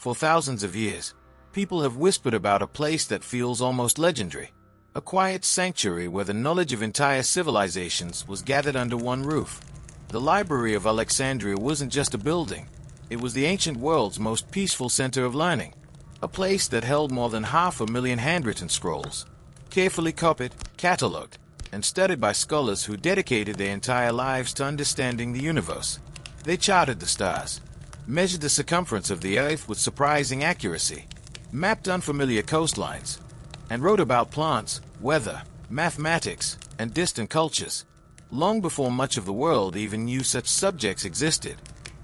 For thousands of years, people have whispered about a place that feels almost legendary. A quiet sanctuary where the knowledge of entire civilizations was gathered under one roof. The Library of Alexandria wasn't just a building. It was the ancient world's most peaceful center of learning. A place that held more than 500,000 handwritten scrolls, carefully copied, catalogued, and studied by scholars who dedicated their entire lives to understanding the universe. They charted the stars, measured the circumference of the Earth with surprising accuracy, mapped unfamiliar coastlines, and wrote about plants, weather, mathematics, and distant cultures, long before much of the world even knew such subjects existed.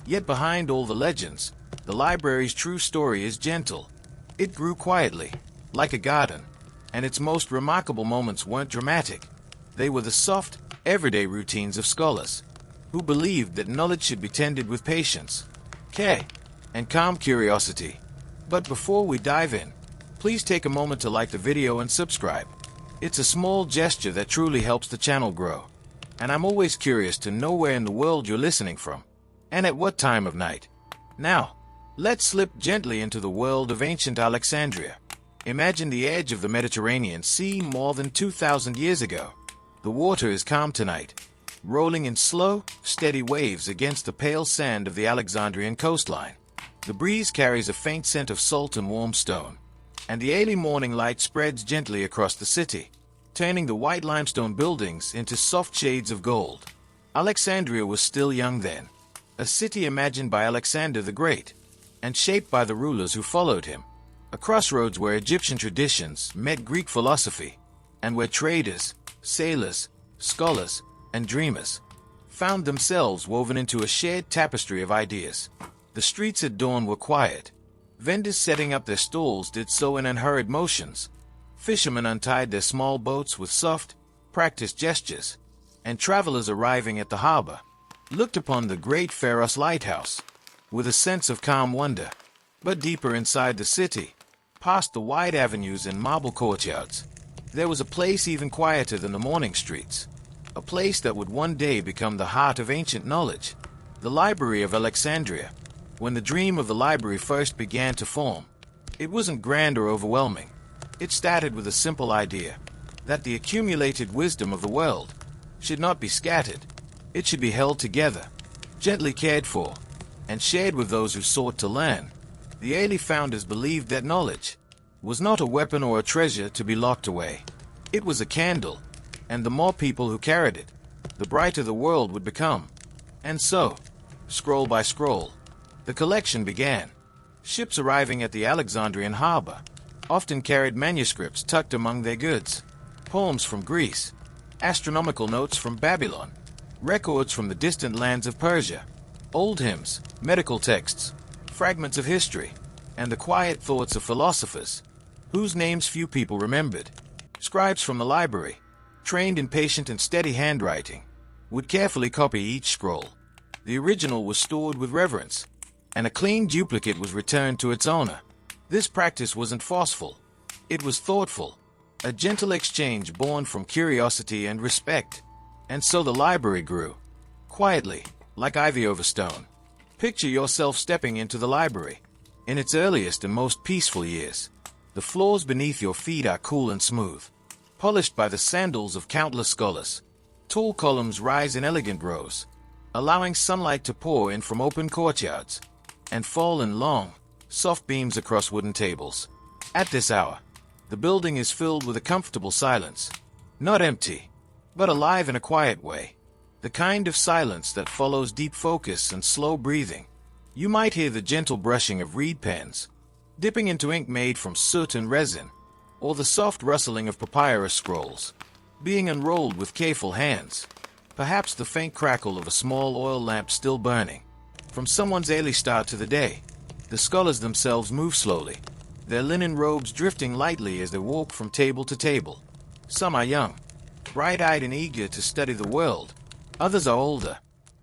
Yet behind all the legends, the library's true story is gentle. It grew quietly, like a garden, and its most remarkable moments weren't dramatic. They were the soft, everyday routines of scholars, who believed that knowledge should be tended with patience, care, and calm curiosity. But before we dive in, please take a moment to like the video and subscribe. It's a small gesture that truly helps the channel grow. And I'm always curious to know where in the world you're listening from, and at what time of night. Now, let's slip gently into the world of ancient Alexandria. Imagine the edge of the Mediterranean Sea more than 2,000 years ago. The water is calm tonight, rolling in slow, steady waves against the pale sand of the Alexandrian coastline. The breeze carries a faint scent of salt and warm stone, and the early morning light spreads gently across the city, turning the white limestone buildings into soft shades of gold. Alexandria was still young then, a city imagined by Alexander the Great, and shaped by the rulers who followed him, a crossroads where Egyptian traditions met Greek philosophy, and where traders, sailors, scholars, and dreamers found themselves woven into a shared tapestry of ideas. The streets at dawn were quiet. Vendors setting up their stalls did so in unhurried motions. Fishermen untied their small boats with soft, practiced gestures, and travelers arriving at the harbor looked upon the great Pharos lighthouse with a sense of calm wonder. But deeper inside the city, past the wide avenues and marble courtyards, there was a place even quieter than the morning streets, a place that would one day become the heart of ancient knowledge, the Library of Alexandria. When the dream of the library first began to form, it wasn't grand or overwhelming. It started with a simple idea, that the accumulated wisdom of the world should not be scattered. It should be held together, gently cared for, and shared with those who sought to learn. The early founders believed that knowledge was not a weapon or a treasure to be locked away. It was a candle, and the more people who carried it, the brighter the world would become. And so, scroll by scroll, the collection began. Ships arriving at the Alexandrian harbor often carried manuscripts tucked among their goods, poems from Greece, astronomical notes from Babylon, records from the distant lands of Persia, old hymns, medical texts, fragments of history, and the quiet thoughts of philosophers, whose names few people remembered. Scribes from the library, trained in patient and steady handwriting, would carefully copy each scroll. The original was stored with reverence, and a clean duplicate was returned to its owner. This practice wasn't forceful. It was thoughtful, a gentle exchange born from curiosity and respect. And so the library grew, quietly, like ivy over stone. Picture yourself stepping into the library. In its earliest and most peaceful years, the floors beneath your feet are cool and smooth, polished by the sandals of countless scholars. Tall columns rise in elegant rows, allowing sunlight to pour in from open courtyards and fall in long, soft beams across wooden tables. At this hour, the building is filled with a comfortable silence, not empty, but alive in a quiet way, the kind of silence that follows deep focus and slow breathing. You might hear the gentle brushing of reed pens, dipping into ink made from soot and resin, or the soft rustling of papyrus scrolls, being unrolled with careful hands. Perhaps the faint crackle of a small oil lamp still burning. From someone's early start to the day, the scholars themselves move slowly, their linen robes drifting lightly as they walk from table to table. Some are young, bright-eyed and eager to study the world. Others are older,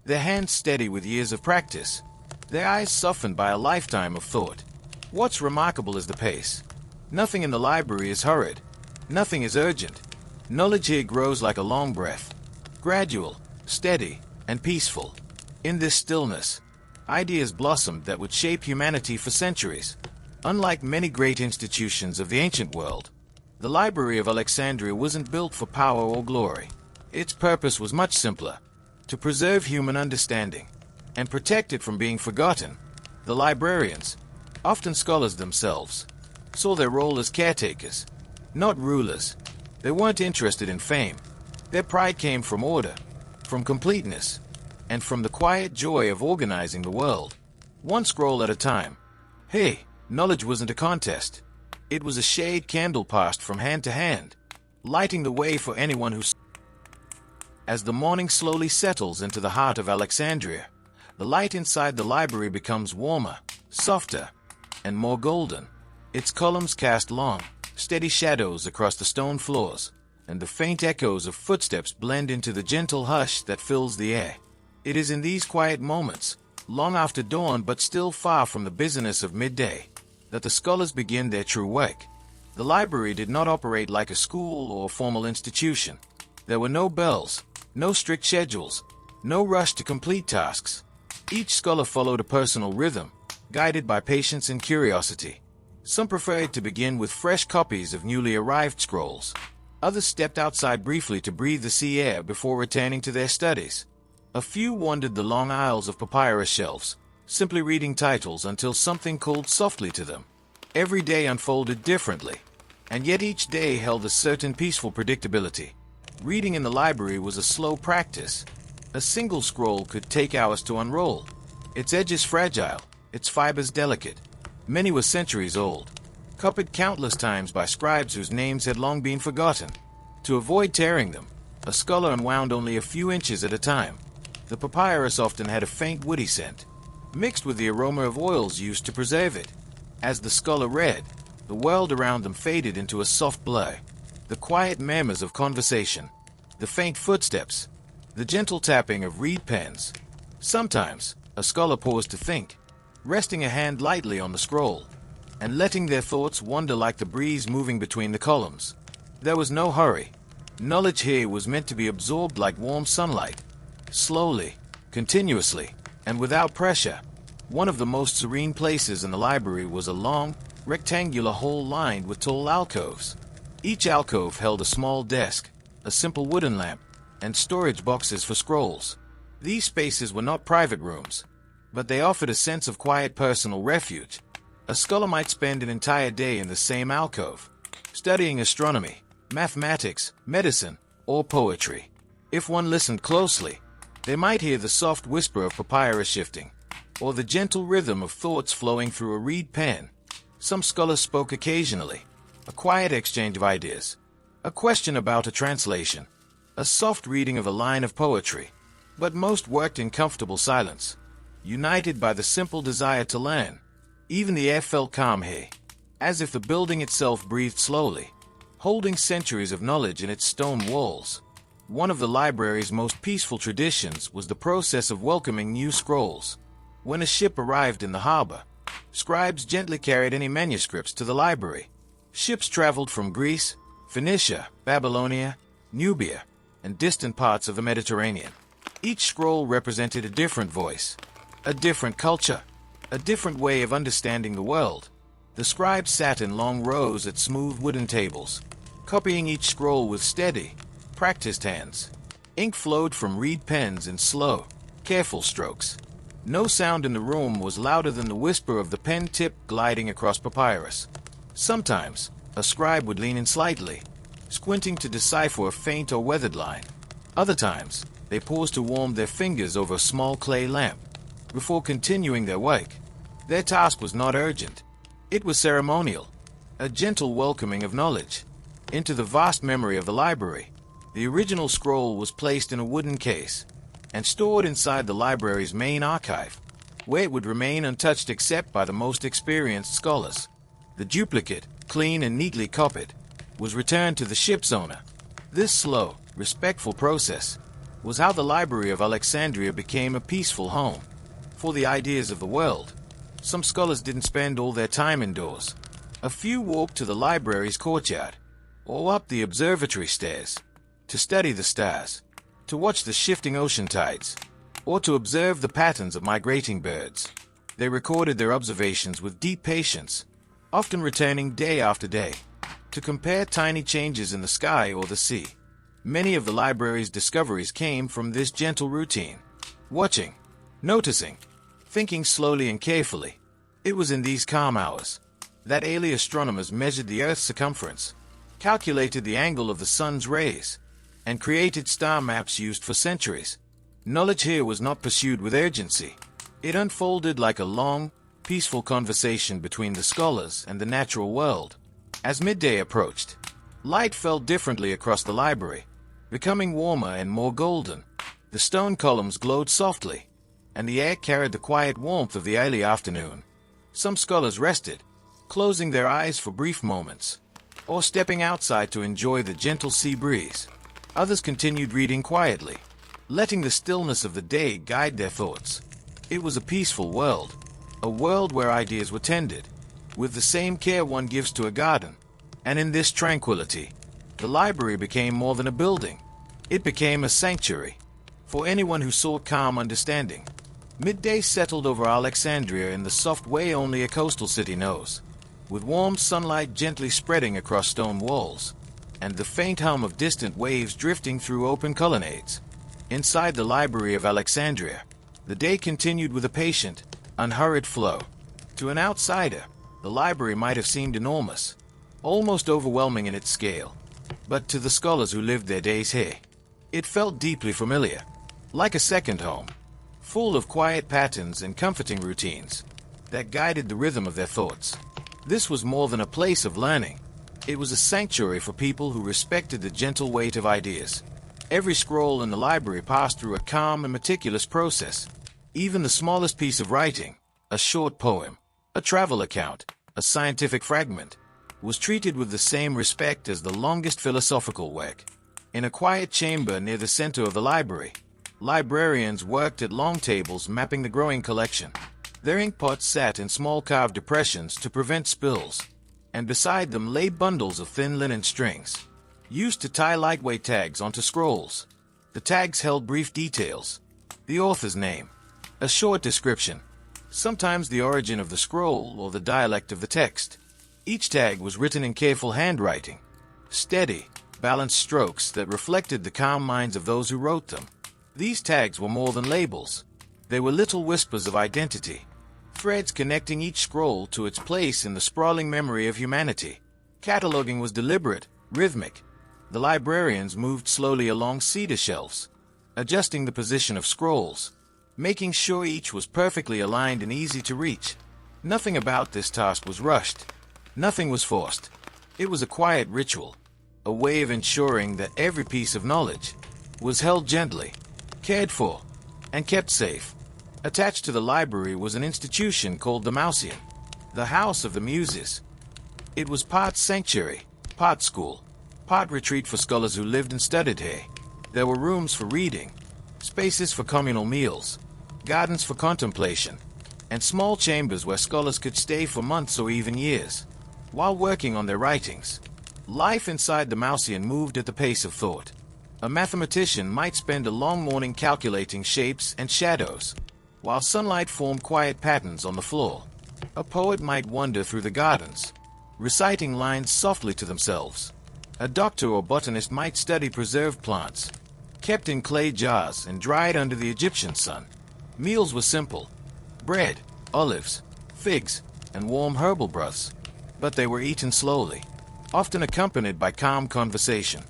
their hands steady with years of practice, their eyes softened by a lifetime of thought. What's remarkable is the pace. Nothing in the library is hurried. Nothing is urgent. Knowledge here grows like a long breath, gradual, steady, and peaceful. In this stillness, Ideas blossomed that would shape humanity for centuries. Unlike many great institutions of the ancient world, the Library of Alexandria wasn't built for power or glory. Its purpose was much simpler: to preserve human understanding and protect it from being forgotten. The librarians, often scholars themselves, saw their role as caretakers, not rulers. They weren't interested in fame. Their pride came from order, from completeness, and from the quiet joy of organizing the world, one scroll at a time. Hey, knowledge wasn't a contest. It was a shade candle passed from hand to hand, lighting the way for anyone who... As the morning slowly settles into the heart of Alexandria, the light inside the library becomes warmer, softer, and more golden. Its columns cast long, steady shadows across the stone floors, and the faint echoes of footsteps blend into the gentle hush that fills the air. It is in these quiet moments, long after dawn but still far from the busyness of midday, that the scholars begin their true work. The library did not operate like a school or formal institution. There were no bells, no strict schedules, no rush to complete tasks. Each scholar followed a personal rhythm, guided by patience and curiosity. Some preferred to begin with fresh copies of newly arrived scrolls. Others stepped outside briefly to breathe the sea air before returning to their studies. A few wandered the long aisles of papyrus shelves, simply reading titles until something called softly to them. Every day unfolded differently, and yet each day held a certain peaceful predictability. Reading in the library was a slow practice. A single scroll could take hours to unroll. Its edges fragile, its fibers delicate. Many were centuries old, copied countless times by scribes whose names had long been forgotten. To avoid tearing them, a scholar unwound only a few inches at a time. The papyrus often had a faint woody scent, mixed with the aroma of oils used to preserve it. As the scholar read, the world around them faded into a soft blur. The quiet murmurs of conversation, the faint footsteps, the gentle tapping of reed pens. Sometimes, a scholar paused to think, resting a hand lightly on the scroll, and letting their thoughts wander like the breeze moving between the columns. There was no hurry. Knowledge here was meant to be absorbed like warm sunlight, slowly, continuously, and without pressure. One of the most serene places in the library was a long, rectangular hall lined with tall alcoves. Each alcove held a small desk, a simple wooden lamp, and storage boxes for scrolls. These spaces were not private rooms, but they offered a sense of quiet personal refuge. A scholar might spend an entire day in the same alcove, studying astronomy, mathematics, medicine, or poetry. If one listened closely, they might hear the soft whisper of papyrus shifting, or the gentle rhythm of thoughts flowing through a reed pen. Some scholars spoke occasionally, a quiet exchange of ideas, a question about a translation, a soft reading of a line of poetry, but most worked in comfortable silence, united by the simple desire to learn. Even the air felt calm here, as if the building itself breathed slowly, holding centuries of knowledge in its stone walls. One of the library's most peaceful traditions was the process of welcoming new scrolls. When a ship arrived in the harbor, scribes gently carried any manuscripts to the library. Ships traveled from Greece, Phoenicia, Babylonia, Nubia, and distant parts of the Mediterranean. Each scroll represented a different voice, a different culture, a different way of understanding the world. The scribes sat in long rows at smooth wooden tables, copying each scroll with steady, practiced hands. Ink flowed from reed pens in slow, careful strokes. No sound in the room was louder than the whisper of the pen tip gliding across papyrus. Sometimes, a scribe would lean in slightly, squinting to decipher a faint or weathered line. Other times, they paused to warm their fingers over a small clay lamp before continuing their work. Their task was not urgent. It was ceremonial, a gentle welcoming of knowledge into the vast memory of the library. The original scroll was placed in a wooden case and stored inside the library's main archive, where it would remain untouched except by the most experienced scholars. The duplicate, clean and neatly copied, was returned to the ship's owner. This slow, respectful process was how the Library of Alexandria became a peaceful home for the ideas of the world. Some scholars didn't spend all their time indoors. A few walked to the library's courtyard, or up the observatory stairs, to study the stars, to watch the shifting ocean tides. or to observe the patterns of migrating birds. They recorded their observations with deep patience, often returning day after day, to compare tiny changes in the sky or the sea. Many of the library's discoveries came from this gentle routine. Watching, noticing, thinking slowly and carefully. It was in these calm hours that early astronomers measured the Earth's circumference, calculated the angle of the sun's rays, and created star maps used for centuries. Knowledge here was not pursued with urgency. It unfolded like a long, peaceful conversation between the scholars and the natural world. As midday approached, light fell differently across the library, becoming warmer and more golden. The stone columns glowed softly, and the air carried the quiet warmth of the early afternoon. Some scholars rested, closing their eyes for brief moments, or stepping outside to enjoy the gentle sea breeze. Others continued reading quietly, letting the stillness of the day guide their thoughts. It was a peaceful world, a world where ideas were tended, with the same care one gives to a garden. And in this tranquility, the library became more than a building. It became a sanctuary for anyone who sought calm understanding. Midday settled over Alexandria in the soft way only a coastal city knows, with warm sunlight gently spreading across stone walls, and the faint hum of distant waves drifting through open colonnades. Inside the Library of Alexandria, the day continued with a patient, unhurried flow. To an outsider, the library might have seemed enormous, almost overwhelming in its scale. But to the scholars who lived their days here, it felt deeply familiar, like a second home, full of quiet patterns and comforting routines that guided the rhythm of their thoughts. This was more than a place of learning. It was a sanctuary for people who respected the gentle weight of ideas. Every scroll in the library passed through a calm and meticulous process. Even the smallest piece of writing, a short poem, a travel account, a scientific fragment, was treated with the same respect as the longest philosophical work. In a quiet chamber near the center of the library, librarians worked at long tables mapping the growing collection. Their inkpots sat in small carved depressions to prevent spills, and beside them lay bundles of thin linen strings, used to tie lightweight tags onto scrolls. The tags held brief details: the author's name, a short description, sometimes the origin of the scroll or the dialect of the text. Each tag was written in careful handwriting, steady, balanced strokes that reflected the calm minds of those who wrote them. These tags were more than labels. They were little whispers of identity, threads connecting each scroll to its place in the sprawling memory of humanity. Cataloging was deliberate, rhythmic. The librarians moved slowly along cedar shelves, adjusting the position of scrolls, making sure each was perfectly aligned and easy to reach. Nothing about this task was rushed. Nothing was forced. It was a quiet ritual, a way of ensuring that every piece of knowledge was held gently, cared for, and kept safe. Attached to the library was an institution called the Mauseum, the House of the Muses. It was part sanctuary, part school, part retreat for scholars who lived and studied here. There were rooms for reading, spaces for communal meals, gardens for contemplation, and small chambers where scholars could stay for months or even years, while working on their writings. Life inside the Mauseum moved at the pace of thought. A mathematician might spend a long morning calculating shapes and shadows, while sunlight formed quiet patterns on the floor. A poet might wander through the gardens, reciting lines softly to themselves. A doctor or botanist might study preserved plants, kept in clay jars and dried under the Egyptian sun. Meals were simple: bread, olives, figs, and warm herbal broths. But they were eaten slowly, often accompanied by calm conversation,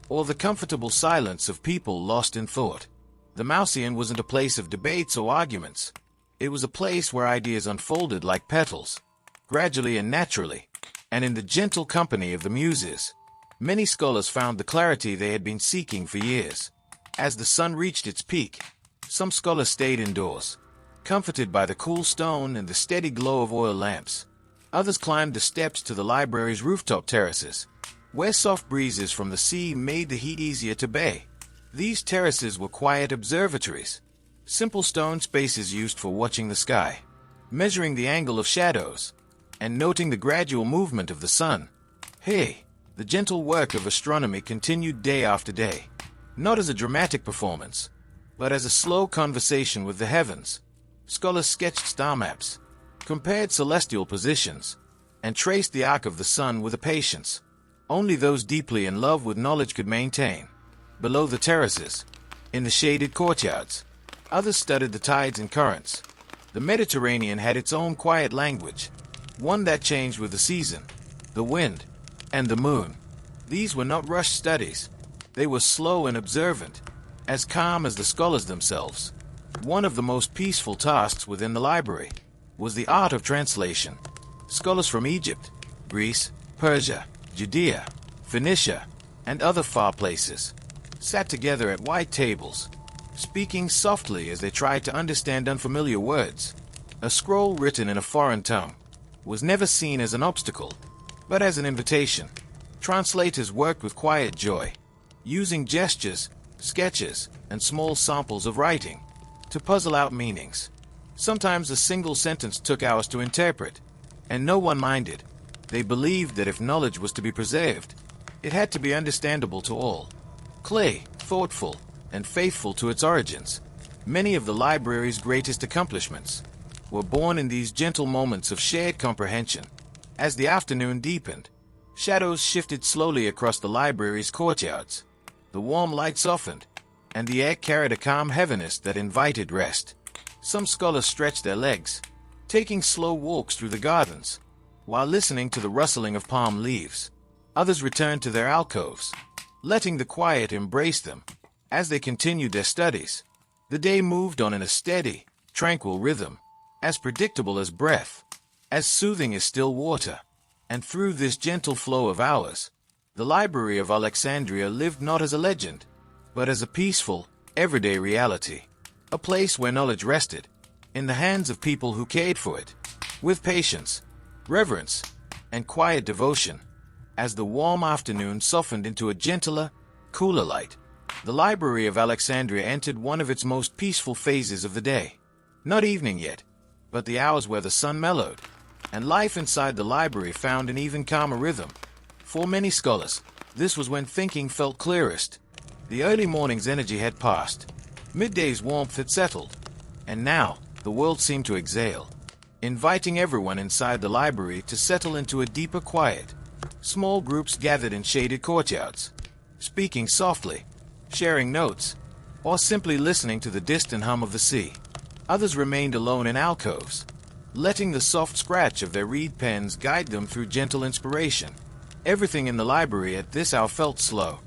or the comfortable silence of people lost in thought. The Mauseum wasn't a place of debates or arguments. It was a place where ideas unfolded like petals, gradually and naturally, and in the gentle company of the Muses. Many scholars found the clarity they had been seeking for years. As the sun reached its peak, some scholars stayed indoors, comforted by the cool stone and the steady glow of oil lamps. Others climbed the steps to the library's rooftop terraces, where soft breezes from the sea made the heat easier to bear. These terraces were quiet observatories, simple stone spaces used for watching the sky, measuring the angle of shadows, and noting the gradual movement of the sun. Hey, the gentle work of astronomy continued day after day, not as a dramatic performance, but as a slow conversation with the heavens. Scholars sketched star maps, compared celestial positions, and traced the arc of the sun with a patience only those deeply in love with knowledge could maintain. Below the terraces, in the shaded courtyards, others studied the tides and currents. The Mediterranean had its own quiet language, one that changed with the season, the wind, and the moon. These were not rushed studies. They were slow and observant, as calm as the scholars themselves. One of the most peaceful tasks within the library was the art of translation. Scholars from Egypt, Greece, Persia, Judea, Phoenicia, and other far places sat together at wide tables, speaking softly as they tried to understand unfamiliar words. A scroll written in a foreign tongue was never seen as an obstacle, but as an invitation. Translators worked with quiet joy, using gestures, sketches, and small samples of writing to puzzle out meanings. Sometimes a single sentence took hours to interpret, and no one minded. They believed that if knowledge was to be preserved, it had to be understandable to all, clear, thoughtful, and faithful to its origins. Many of the library's greatest accomplishments were born in these gentle moments of shared comprehension. As the afternoon deepened, shadows shifted slowly across the library's courtyards. The warm light softened, and the air carried a calm heaviness that invited rest. Some scholars stretched their legs, taking slow walks through the gardens, while listening to the rustling of palm leaves. Others returned to their alcoves, letting the quiet embrace them. As they continued their studies, the day moved on in a steady, tranquil rhythm, as predictable as breath, as soothing as still water. And through this gentle flow of hours, the Library of Alexandria lived not as a legend, but as a peaceful, everyday reality. A place where knowledge rested, in the hands of people who cared for it, with patience, reverence, and quiet devotion. As the warm afternoon softened into a gentler, cooler light, the Library of Alexandria entered one of its most peaceful phases of the day. Not evening yet, but the hours where the sun mellowed, and life inside the library found an even calmer rhythm. For many scholars, this was when thinking felt clearest. The early morning's energy had passed, midday's warmth had settled, and now the world seemed to exhale, inviting everyone inside the library to settle into a deeper quiet. Small groups gathered in shaded courtyards, speaking softly, sharing notes, or simply listening to the distant hum of the sea. Others remained alone in alcoves, letting the soft scratch of their reed pens guide them through gentle inspiration. Everything in the library at this hour felt slow,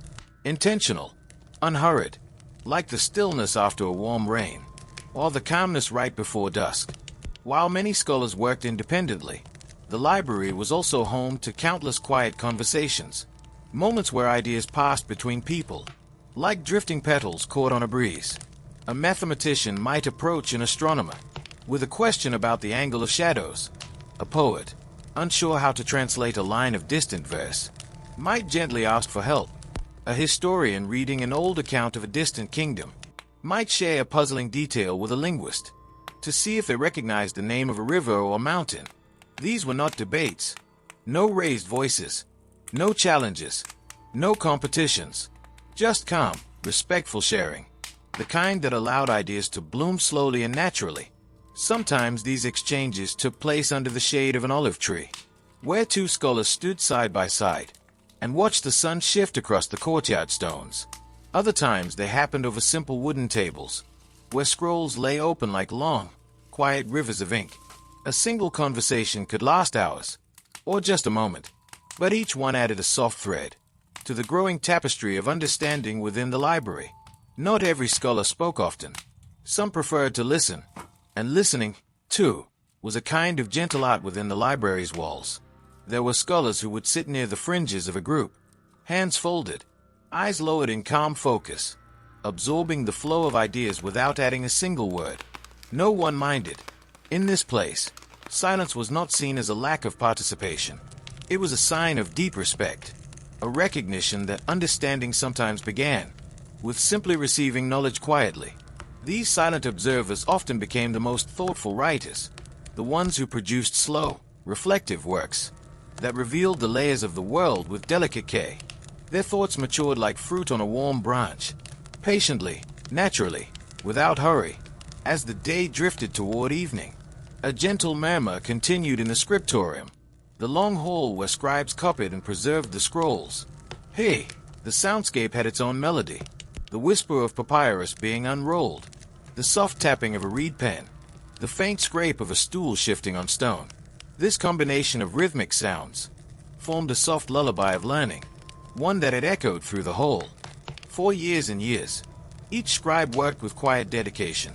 intentional, unhurried, like the stillness after a warm rain, or the calmness right before dusk. While many scholars worked independently, the library was also home to countless quiet conversations, moments where ideas passed between people, like drifting petals caught on a breeze. A mathematician might approach an astronomer with a question about the angle of shadows. A poet, unsure how to translate a line of distant verse, might gently ask for help. A historian reading an old account of a distant kingdom might share a puzzling detail with a linguist to see if they recognized the name of a river or mountain. These were not debates, no raised voices, no challenges, no competitions, just calm, respectful sharing, the kind that allowed ideas to bloom slowly and naturally. Sometimes these exchanges took place under the shade of an olive tree, where two scholars stood side by side and watched the sun shift across the courtyard stones. Other times they happened over simple wooden tables, where scrolls lay open like long, quiet rivers of ink. A single conversation could last hours, or just a moment, but each one added a soft thread to the growing tapestry of understanding within the library. Not every scholar spoke often. Some preferred to listen, and listening, too, was a kind of gentle art within the library's walls. There were scholars who would sit near the fringes of a group, hands folded, eyes lowered in calm focus, absorbing the flow of ideas without adding a single word. No one minded. In this place, silence was not seen as a lack of participation. It was a sign of deep respect, a recognition that understanding sometimes began with simply receiving knowledge quietly. These silent observers often became the most thoughtful writers, the ones who produced slow, reflective works that revealed the layers of the world with delicate care. Their thoughts matured like fruit on a warm branch, patiently, naturally, without hurry. As the day drifted toward evening, a gentle murmur continued in the scriptorium, the long hall where scribes copied and preserved the scrolls. Hey! The soundscape had its own melody, the whisper of papyrus being unrolled, the soft tapping of a reed pen, the faint scrape of a stool shifting on stone. This combination of rhythmic sounds formed a soft lullaby of learning, one that had echoed through the hall. For years and years, each scribe worked with quiet dedication.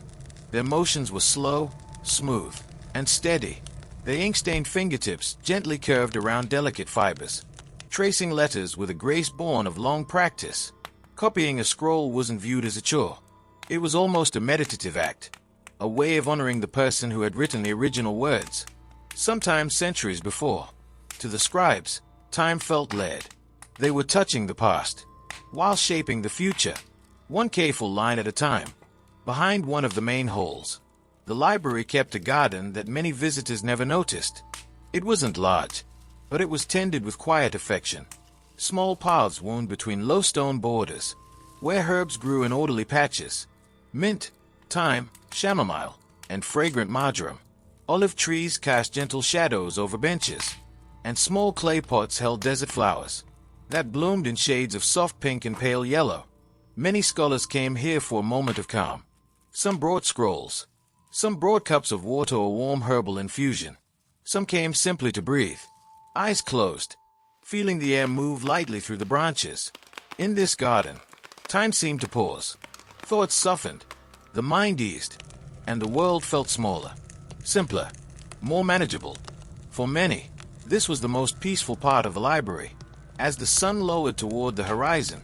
Their motions were slow, smooth, and steady. Their ink-stained fingertips gently curved around delicate fibers, tracing letters with a grace born of long practice. Copying a scroll wasn't viewed as a chore. It was almost a meditative act, a way of honoring the person who had written the original words, sometimes centuries before. To the scribes, time felt lead. They were touching the past, while shaping the future, one careful line at a time. Behind one of the main halls, the library kept a garden that many visitors never noticed. It wasn't large, but it was tended with quiet affection. Small paths wound between low stone borders, where herbs grew in orderly patches. Mint, thyme, chamomile, and fragrant marjoram. Olive trees cast gentle shadows over benches, and small clay pots held desert flowers that bloomed in shades of soft pink and pale yellow. Many scholars came here for a moment of calm. Some brought scrolls, some brought cups of water or warm herbal infusion. Some came simply to breathe, eyes closed, feeling the air move lightly through the branches. In this garden, time seemed to pause. Thoughts softened, the mind eased, and the world felt smaller, simpler, more manageable. For many, this was the most peaceful part of the library. As the sun lowered toward the horizon,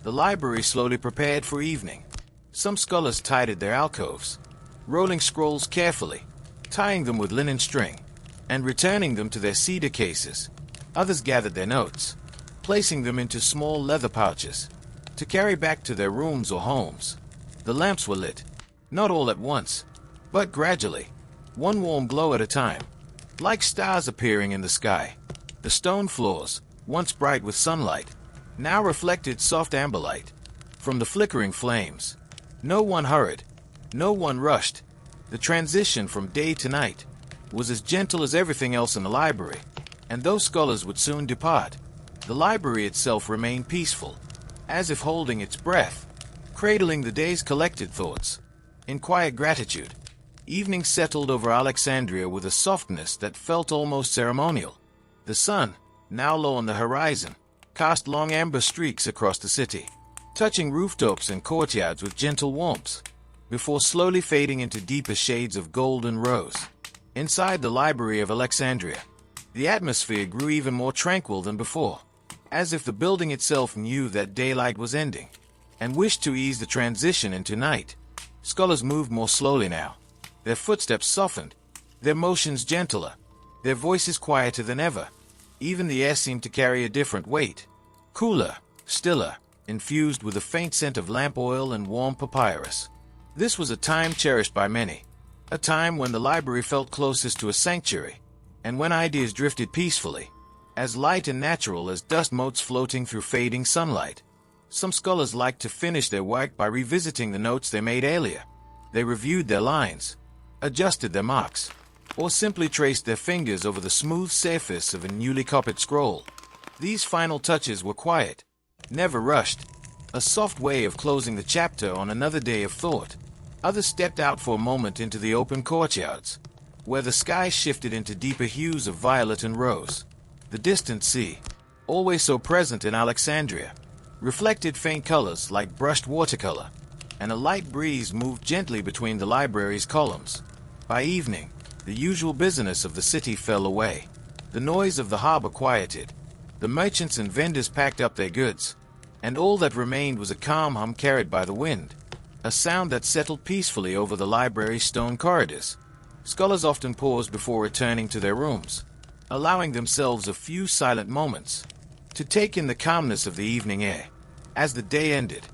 the library slowly prepared for evening. Some scholars tidied their alcoves, rolling scrolls carefully, tying them with linen string, and returning them to their cedar cases. Others gathered their notes, placing them into small leather pouches, to carry back to their rooms or homes. The lamps were lit, not all at once, but gradually, one warm glow at a time, like stars appearing in the sky. The stone floors, once bright with sunlight, now reflected soft amber light from the flickering flames. No one hurried, no one rushed. The transition from day to night was as gentle as everything else in the library, and though scholars would soon depart, the library itself remained peaceful, as if holding its breath, cradling the day's collected thoughts. In quiet gratitude, evening settled over Alexandria with a softness that felt almost ceremonial. The sun, now low on the horizon, cast long amber streaks across the city, touching rooftops and courtyards with gentle warmth, before slowly fading into deeper shades of gold and rose. Inside the Library of Alexandria, the atmosphere grew even more tranquil than before, as if the building itself knew that daylight was ending, and wished to ease the transition into night. Scholars moved more slowly now, their footsteps softened, their motions gentler, their voices quieter than ever. Even the air seemed to carry a different weight, cooler, stiller, infused with a faint scent of lamp oil and warm papyrus. This was a time cherished by many, a time when the library felt closest to a sanctuary, and when ideas drifted peacefully, as light and natural as dust motes floating through fading sunlight. Some scholars liked to finish their work by revisiting the notes they made earlier. They reviewed their lines, adjusted their marks, or simply traced their fingers over the smooth surface of a newly copied scroll. These final touches were quiet, never rushed, a soft way of closing the chapter on another day of thought. Others stepped out for a moment into the open courtyards, where the sky shifted into deeper hues of violet and rose. The distant sea, always so present in Alexandria, reflected faint colors like brushed watercolor, and a light breeze moved gently between the library's columns. By evening, the usual business of the city fell away. The noise of the harbor quieted. The merchants and vendors packed up their goods, and all that remained was a calm hum carried by the wind, a sound that settled peacefully over the library's stone corridors. Scholars often paused before returning to their rooms, allowing themselves a few silent moments to take in the calmness of the evening air. As the day ended,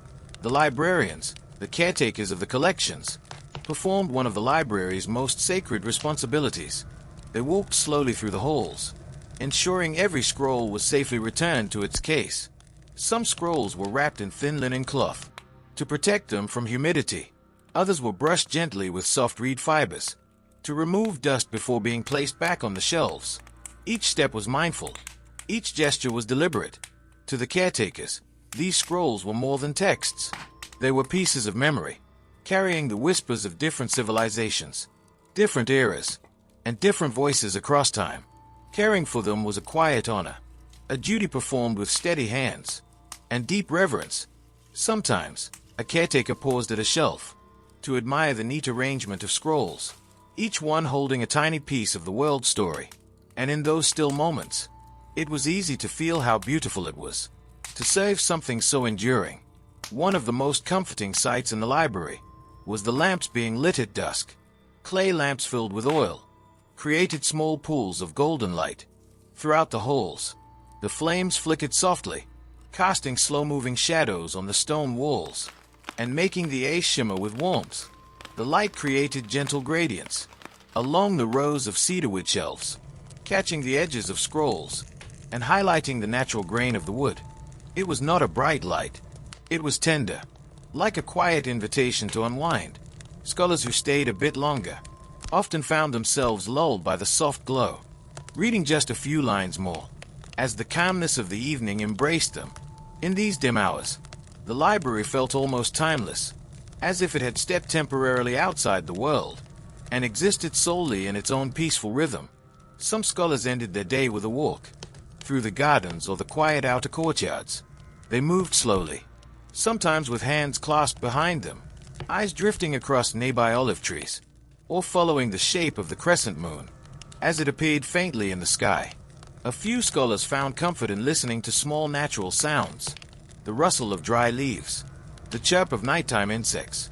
the librarians, the caretakers of the collections, performed one of the library's most sacred responsibilities. They walked slowly through the halls, ensuring every scroll was safely returned to its case. Some scrolls were wrapped in thin linen cloth to protect them from humidity, Others were brushed gently with soft reed fibers to remove dust before being placed back on the shelves. Each step was mindful. Each gesture was deliberate. To the caretakers, these scrolls were more than texts. They were pieces of memory, carrying the whispers of different civilizations, different eras, and different voices across time. Caring for them was a quiet honor, a duty performed with steady hands and deep reverence. Sometimes, a caretaker paused at a shelf to admire the neat arrangement of scrolls, each one holding a tiny piece of the world story. And in those still moments, it was easy to feel how beautiful it was to save something so enduring. One of the most comforting sights in the library was the lamps being lit at dusk. Clay lamps filled with oil created small pools of golden light throughout the halls. The flames flickered softly, casting slow-moving shadows on the stone walls and making the air shimmer with warmth. The light created gentle gradients along the rows of cedarwood shelves, catching the edges of scrolls and highlighting the natural grain of the wood. It was not a bright light. It was tender, like a quiet invitation to unwind. Scholars who stayed a bit longer often found themselves lulled by the soft glow, reading just a few lines more, as the calmness of the evening embraced them. In these dim hours, the library felt almost timeless, as if it had stepped temporarily outside the world and existed solely in its own peaceful rhythm. Some scholars ended their day with a walk through the gardens or the quiet outer courtyards. They moved slowly, sometimes with hands clasped behind them, eyes drifting across nearby olive trees, or following the shape of the crescent moon as it appeared faintly in the sky. A few scholars found comfort in listening to small natural sounds, the rustle of dry leaves, the chirp of nighttime insects,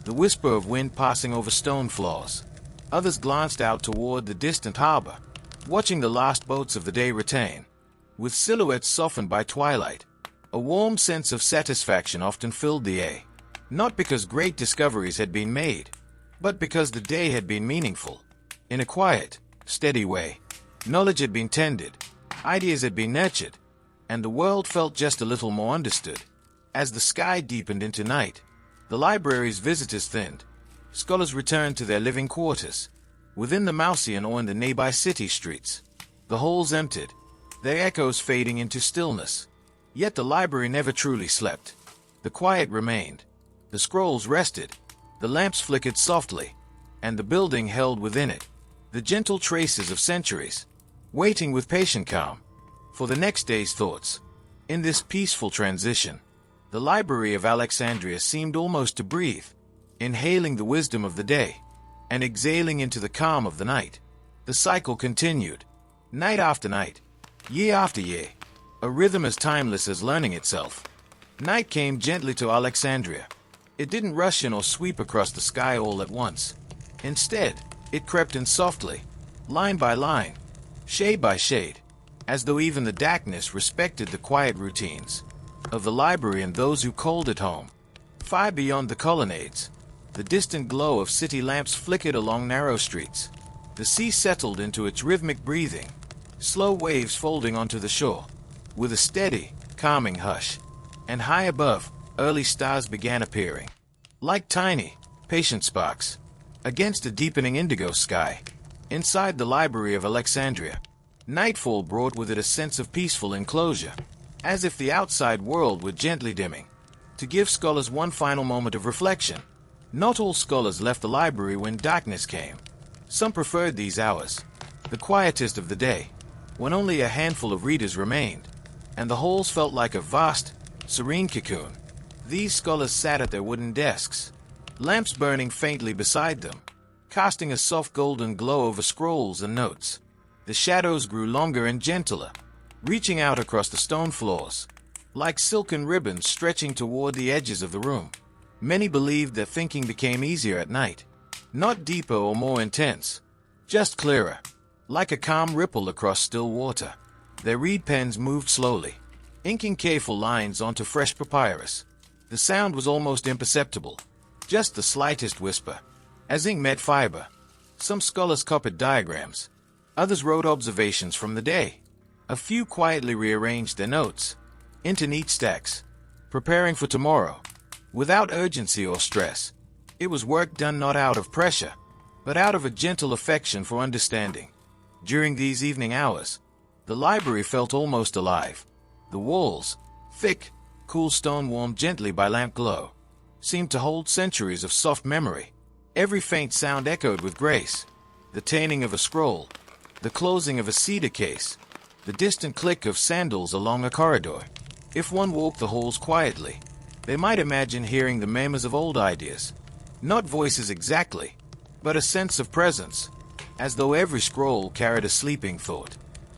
the whisper of wind passing over stone floors. Others glanced out toward the distant harbor, watching the last boats of the day return, with silhouettes softened by twilight. A warm sense of satisfaction often filled the air, not because great discoveries had been made, but because the day had been meaningful. In a quiet, steady way, knowledge had been tended, ideas had been nurtured, and the world felt just a little more understood. As the sky deepened into night, the library's visitors thinned. Scholars returned to their living quarters, within the Mausian or in the nearby city streets. The halls emptied, their echoes fading into stillness. Yet the library never truly slept. The quiet remained. The scrolls rested. The lamps flickered softly, and the building held within it the gentle traces of centuries, waiting with patient calm for the next day's thoughts. In this peaceful transition, the Library of Alexandria seemed almost to breathe, inhaling the wisdom of the day and exhaling into the calm of the night. The cycle continued, night after night, year after year, a rhythm as timeless as learning itself. Night came gently to Alexandria. It didn't rush in or sweep across the sky all at once. Instead, it crept in softly, line by line, shade by shade, as though even the darkness respected the quiet routines of the library and those who called it home. Far beyond the colonnades, the distant glow of city lamps flickered along narrow streets. The sea settled into its rhythmic breathing, slow waves folding onto the shore, with a steady, calming hush. And high above, early stars began appearing, like tiny, patient sparks, against a deepening indigo sky. Inside the Library of Alexandria, nightfall brought with it a sense of peaceful enclosure, as if the outside world were gently dimming, to give scholars one final moment of reflection. Not all scholars left the library when darkness came. Some preferred these hours, the quietest of the day, when only a handful of readers remained, and the halls felt like a vast, serene cocoon. These scholars sat at their wooden desks, lamps burning faintly beside them, casting a soft golden glow over scrolls and notes. The shadows grew longer and gentler, reaching out across the stone floors, like silken ribbons stretching toward the edges of the room. Many believed that thinking became easier at night, not deeper or more intense, just clearer, like a calm ripple across still water. Their reed pens moved slowly, inking careful lines onto fresh papyrus. The sound was almost imperceptible, just the slightest whisper, as ink met fiber. Some scholars copied diagrams, others wrote observations from the day. A few quietly rearranged their notes into neat stacks, preparing for tomorrow, without urgency or stress. It was work done not out of pressure, but out of a gentle affection for understanding. During these evening hours, the library felt almost alive. The walls, thick, cool stone warmed gently by lamp glow, seemed to hold centuries of soft memory. Every faint sound echoed with grace. The turning of a scroll, the closing of a cedar case, the distant click of sandals along a corridor. If one walked the halls quietly, they might imagine hearing the murmurs of old ideas. Not voices exactly, but a sense of presence, as though every scroll carried a sleeping thought,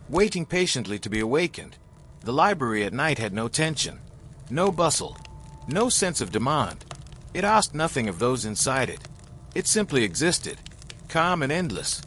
waiting patiently to be awakened. The library at night had no tension, no bustle, no sense of demand. It asked nothing of those inside it. It simply existed, calm and endless,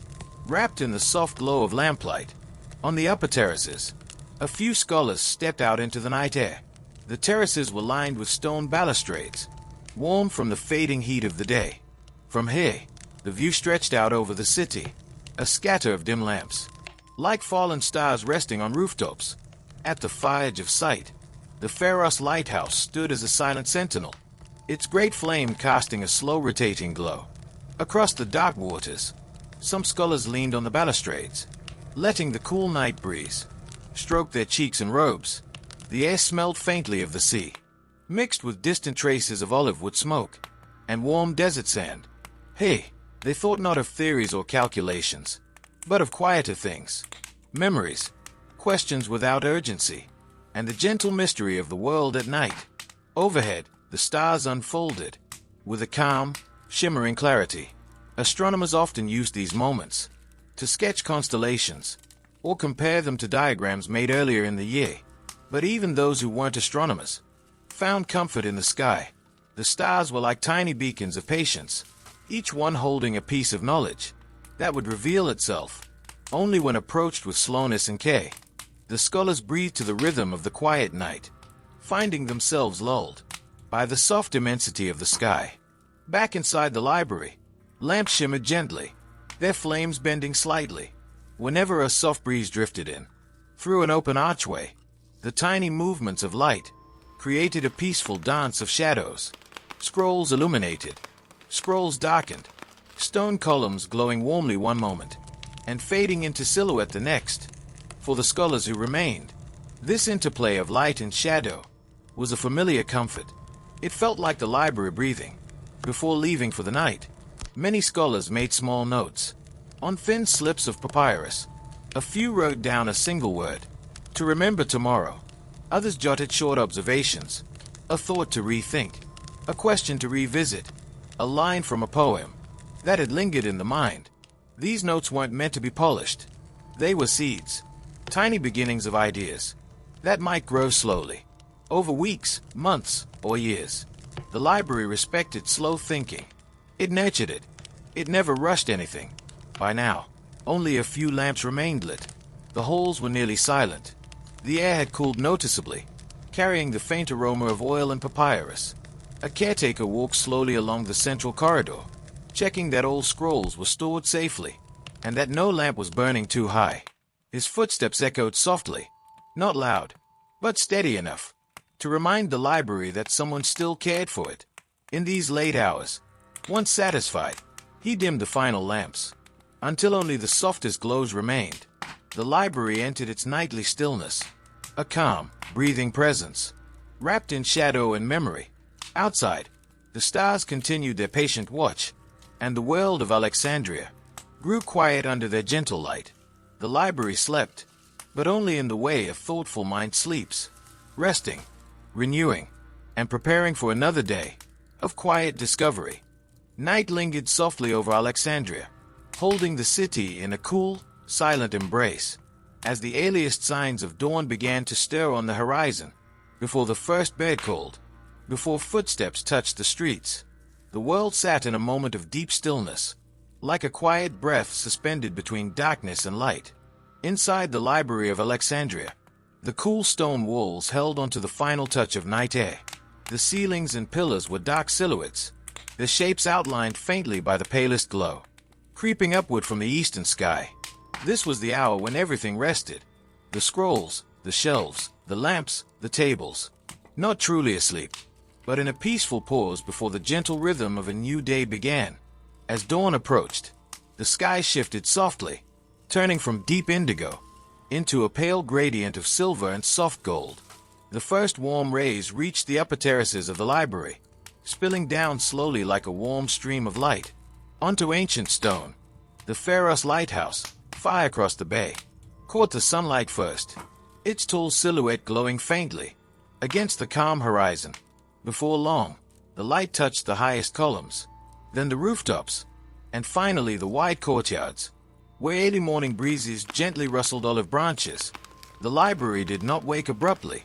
wrapped in the soft glow of lamplight. On the upper terraces, a few scholars stepped out into the night air. The terraces were lined with stone balustrades, warm from the fading heat of the day. From here, the view stretched out over the city, a scatter of dim lamps, like fallen stars resting on rooftops. At the far edge of sight, the Pharos lighthouse stood as a silent sentinel, its great flame casting a slow rotating glow. Across the dark waters, some scholars leaned on the balustrades, letting the cool night breeze stroke their cheeks and robes. The air smelled faintly of the sea, mixed with distant traces of olive wood smoke and warm desert sand. Hey, they thought not of theories or calculations, but of quieter things, memories, questions without urgency, and the gentle mystery of the world at night. Overhead, the stars unfolded with a calm, shimmering clarity. Astronomers often used these moments to sketch constellations or compare them to diagrams made earlier in the year. But even those who weren't astronomers found comfort in the sky. The stars were like tiny beacons of patience, each one holding a piece of knowledge that would reveal itself only when approached with slowness and care. The scholars breathed to the rhythm of the quiet night, finding themselves lulled by the soft immensity of the sky. Back inside the library, lamps shimmered gently, their flames bending slightly whenever a soft breeze drifted in. Through an open archway, the tiny movements of light created a peaceful dance of shadows. Scrolls illuminated, scrolls darkened, stone columns glowing warmly one moment and fading into silhouette the next. For the scholars who remained, this interplay of light and shadow was a familiar comfort. It felt like the library breathing. Before leaving for the night, many scholars made small notes on thin slips of papyrus. A few wrote down a single word, to remember tomorrow. Others jotted short observations, a thought to rethink, a question to revisit, a line from a poem that had lingered in the mind. These notes weren't meant to be polished. They were seeds, tiny beginnings of ideas that might grow slowly, over weeks, months, or years. The library respected slow thinking. It nurtured it. It never rushed anything. By now, only a few lamps remained lit. The halls were nearly silent. The air had cooled noticeably, carrying the faint aroma of oil and papyrus. A caretaker walked slowly along the central corridor, checking that old scrolls were stored safely, and that no lamp was burning too high. His footsteps echoed softly, not loud, but steady enough to remind the library that someone still cared for it. In these late hours, once satisfied, he dimmed the final lamps, until only the softest glows remained. The library entered its nightly stillness, a calm, breathing presence, wrapped in shadow and memory. Outside, the stars continued their patient watch, and the world of Alexandria grew quiet under their gentle light. The library slept, but only in the way a thoughtful mind sleeps, resting, renewing, and preparing for another day of quiet discovery. Night lingered softly over Alexandria, holding the city in a cool, silent embrace, as the earliest signs of dawn began to stir on the horizon. Before the first bird called, before footsteps touched the streets, the world sat in a moment of deep stillness, like a quiet breath suspended between darkness and light. Inside the Library of Alexandria, the cool stone walls held onto the final touch of night air. The ceilings and pillars were dark silhouettes, their shapes outlined faintly by the palest glow, creeping upward from the eastern sky. This was the hour when everything rested. The scrolls, the shelves, the lamps, the tables. Not truly asleep, but in a peaceful pause before the gentle rhythm of a new day began. As dawn approached, the sky shifted softly, turning from deep indigo into a pale gradient of silver and soft gold. The first warm rays reached the upper terraces of the library, spilling down slowly like a warm stream of light onto ancient stone. The Pharos lighthouse, far across the bay, caught the sunlight first, its tall silhouette glowing faintly against the calm horizon. Before long, the light touched the highest columns, then the rooftops, and finally the wide courtyards, where early morning breezes gently rustled olive branches. The library did not wake abruptly.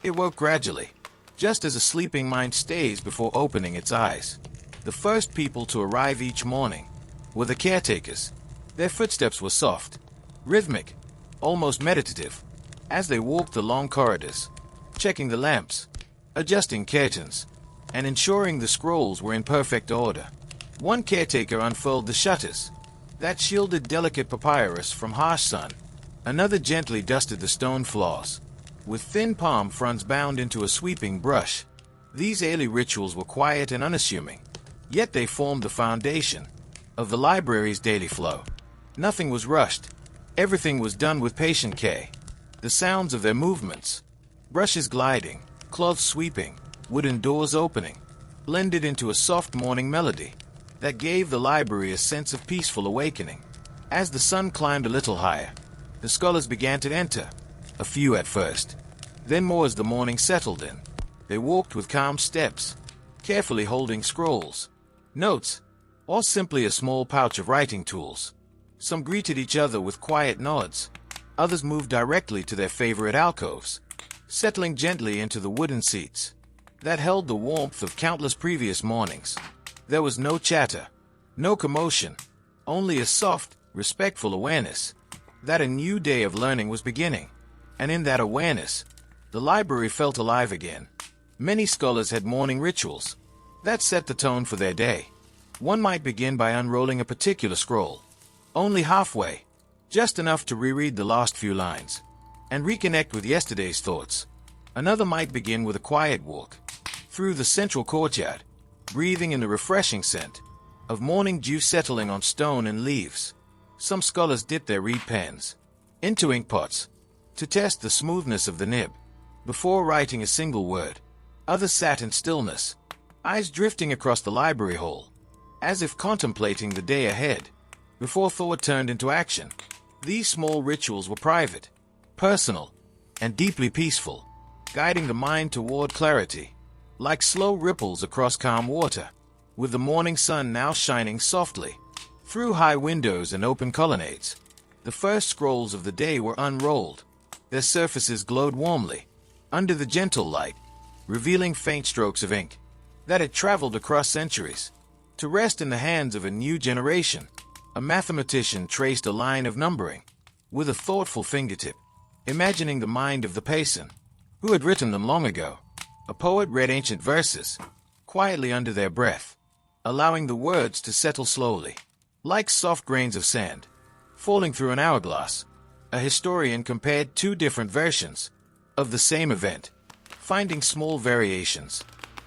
It woke gradually, just as a sleeping mind stays before opening its eyes. The first people to arrive each morning were the caretakers. Their footsteps were soft, rhythmic, almost meditative, as they walked the long corridors, checking the lamps, adjusting curtains, and ensuring the scrolls were in perfect order. One caretaker unfurled the shutters that shielded delicate papyrus from harsh sun. Another gently dusted the stone floors, with thin palm fronds bound into a sweeping brush. These early rituals were quiet and unassuming, yet they formed the foundation of the library's daily flow. Nothing was rushed. Everything was done with patient care. The sounds of their movements, brushes gliding, cloths sweeping, wooden doors opening, blended into a soft morning melody that gave the library a sense of peaceful awakening. As the sun climbed a little higher, the scholars began to enter, a few at first, then more as the morning settled in. They walked with calm steps, carefully holding scrolls, notes, or simply a small pouch of writing tools. Some greeted each other with quiet nods. Others moved directly to their favorite alcoves, settling gently into the wooden seats that held the warmth of countless previous mornings. There was no chatter, no commotion, only a soft, respectful awareness that a new day of learning was beginning. And in that awareness, the library felt alive again. Many scholars had morning rituals that set the tone for their day. One might begin by unrolling a particular scroll, only halfway, just enough to reread the last few lines and reconnect with yesterday's thoughts. Another might begin with a quiet walk through the central courtyard, breathing in the refreshing scent of morning dew settling on stone and leaves. Some scholars dipped their reed pens into ink pots to test the smoothness of the nib before writing a single word. Others sat in stillness, eyes drifting across the library hall, as if contemplating the day ahead, before thought turned into action. These small rituals were private, personal, and deeply peaceful, guiding the mind toward clarity, like slow ripples across calm water. With the morning sun now shining softly through high windows and open colonnades, the first scrolls of the day were unrolled. Their surfaces glowed warmly under the gentle light, revealing faint strokes of ink that had traveled across centuries to rest in the hands of a new generation. A mathematician traced a line of numbering with a thoughtful fingertip, imagining the mind of the person who had written them long ago. A poet read ancient verses quietly under their breath, allowing the words to settle slowly, like soft grains of sand falling through an hourglass. A historian compared two different versions of the same event, finding small variations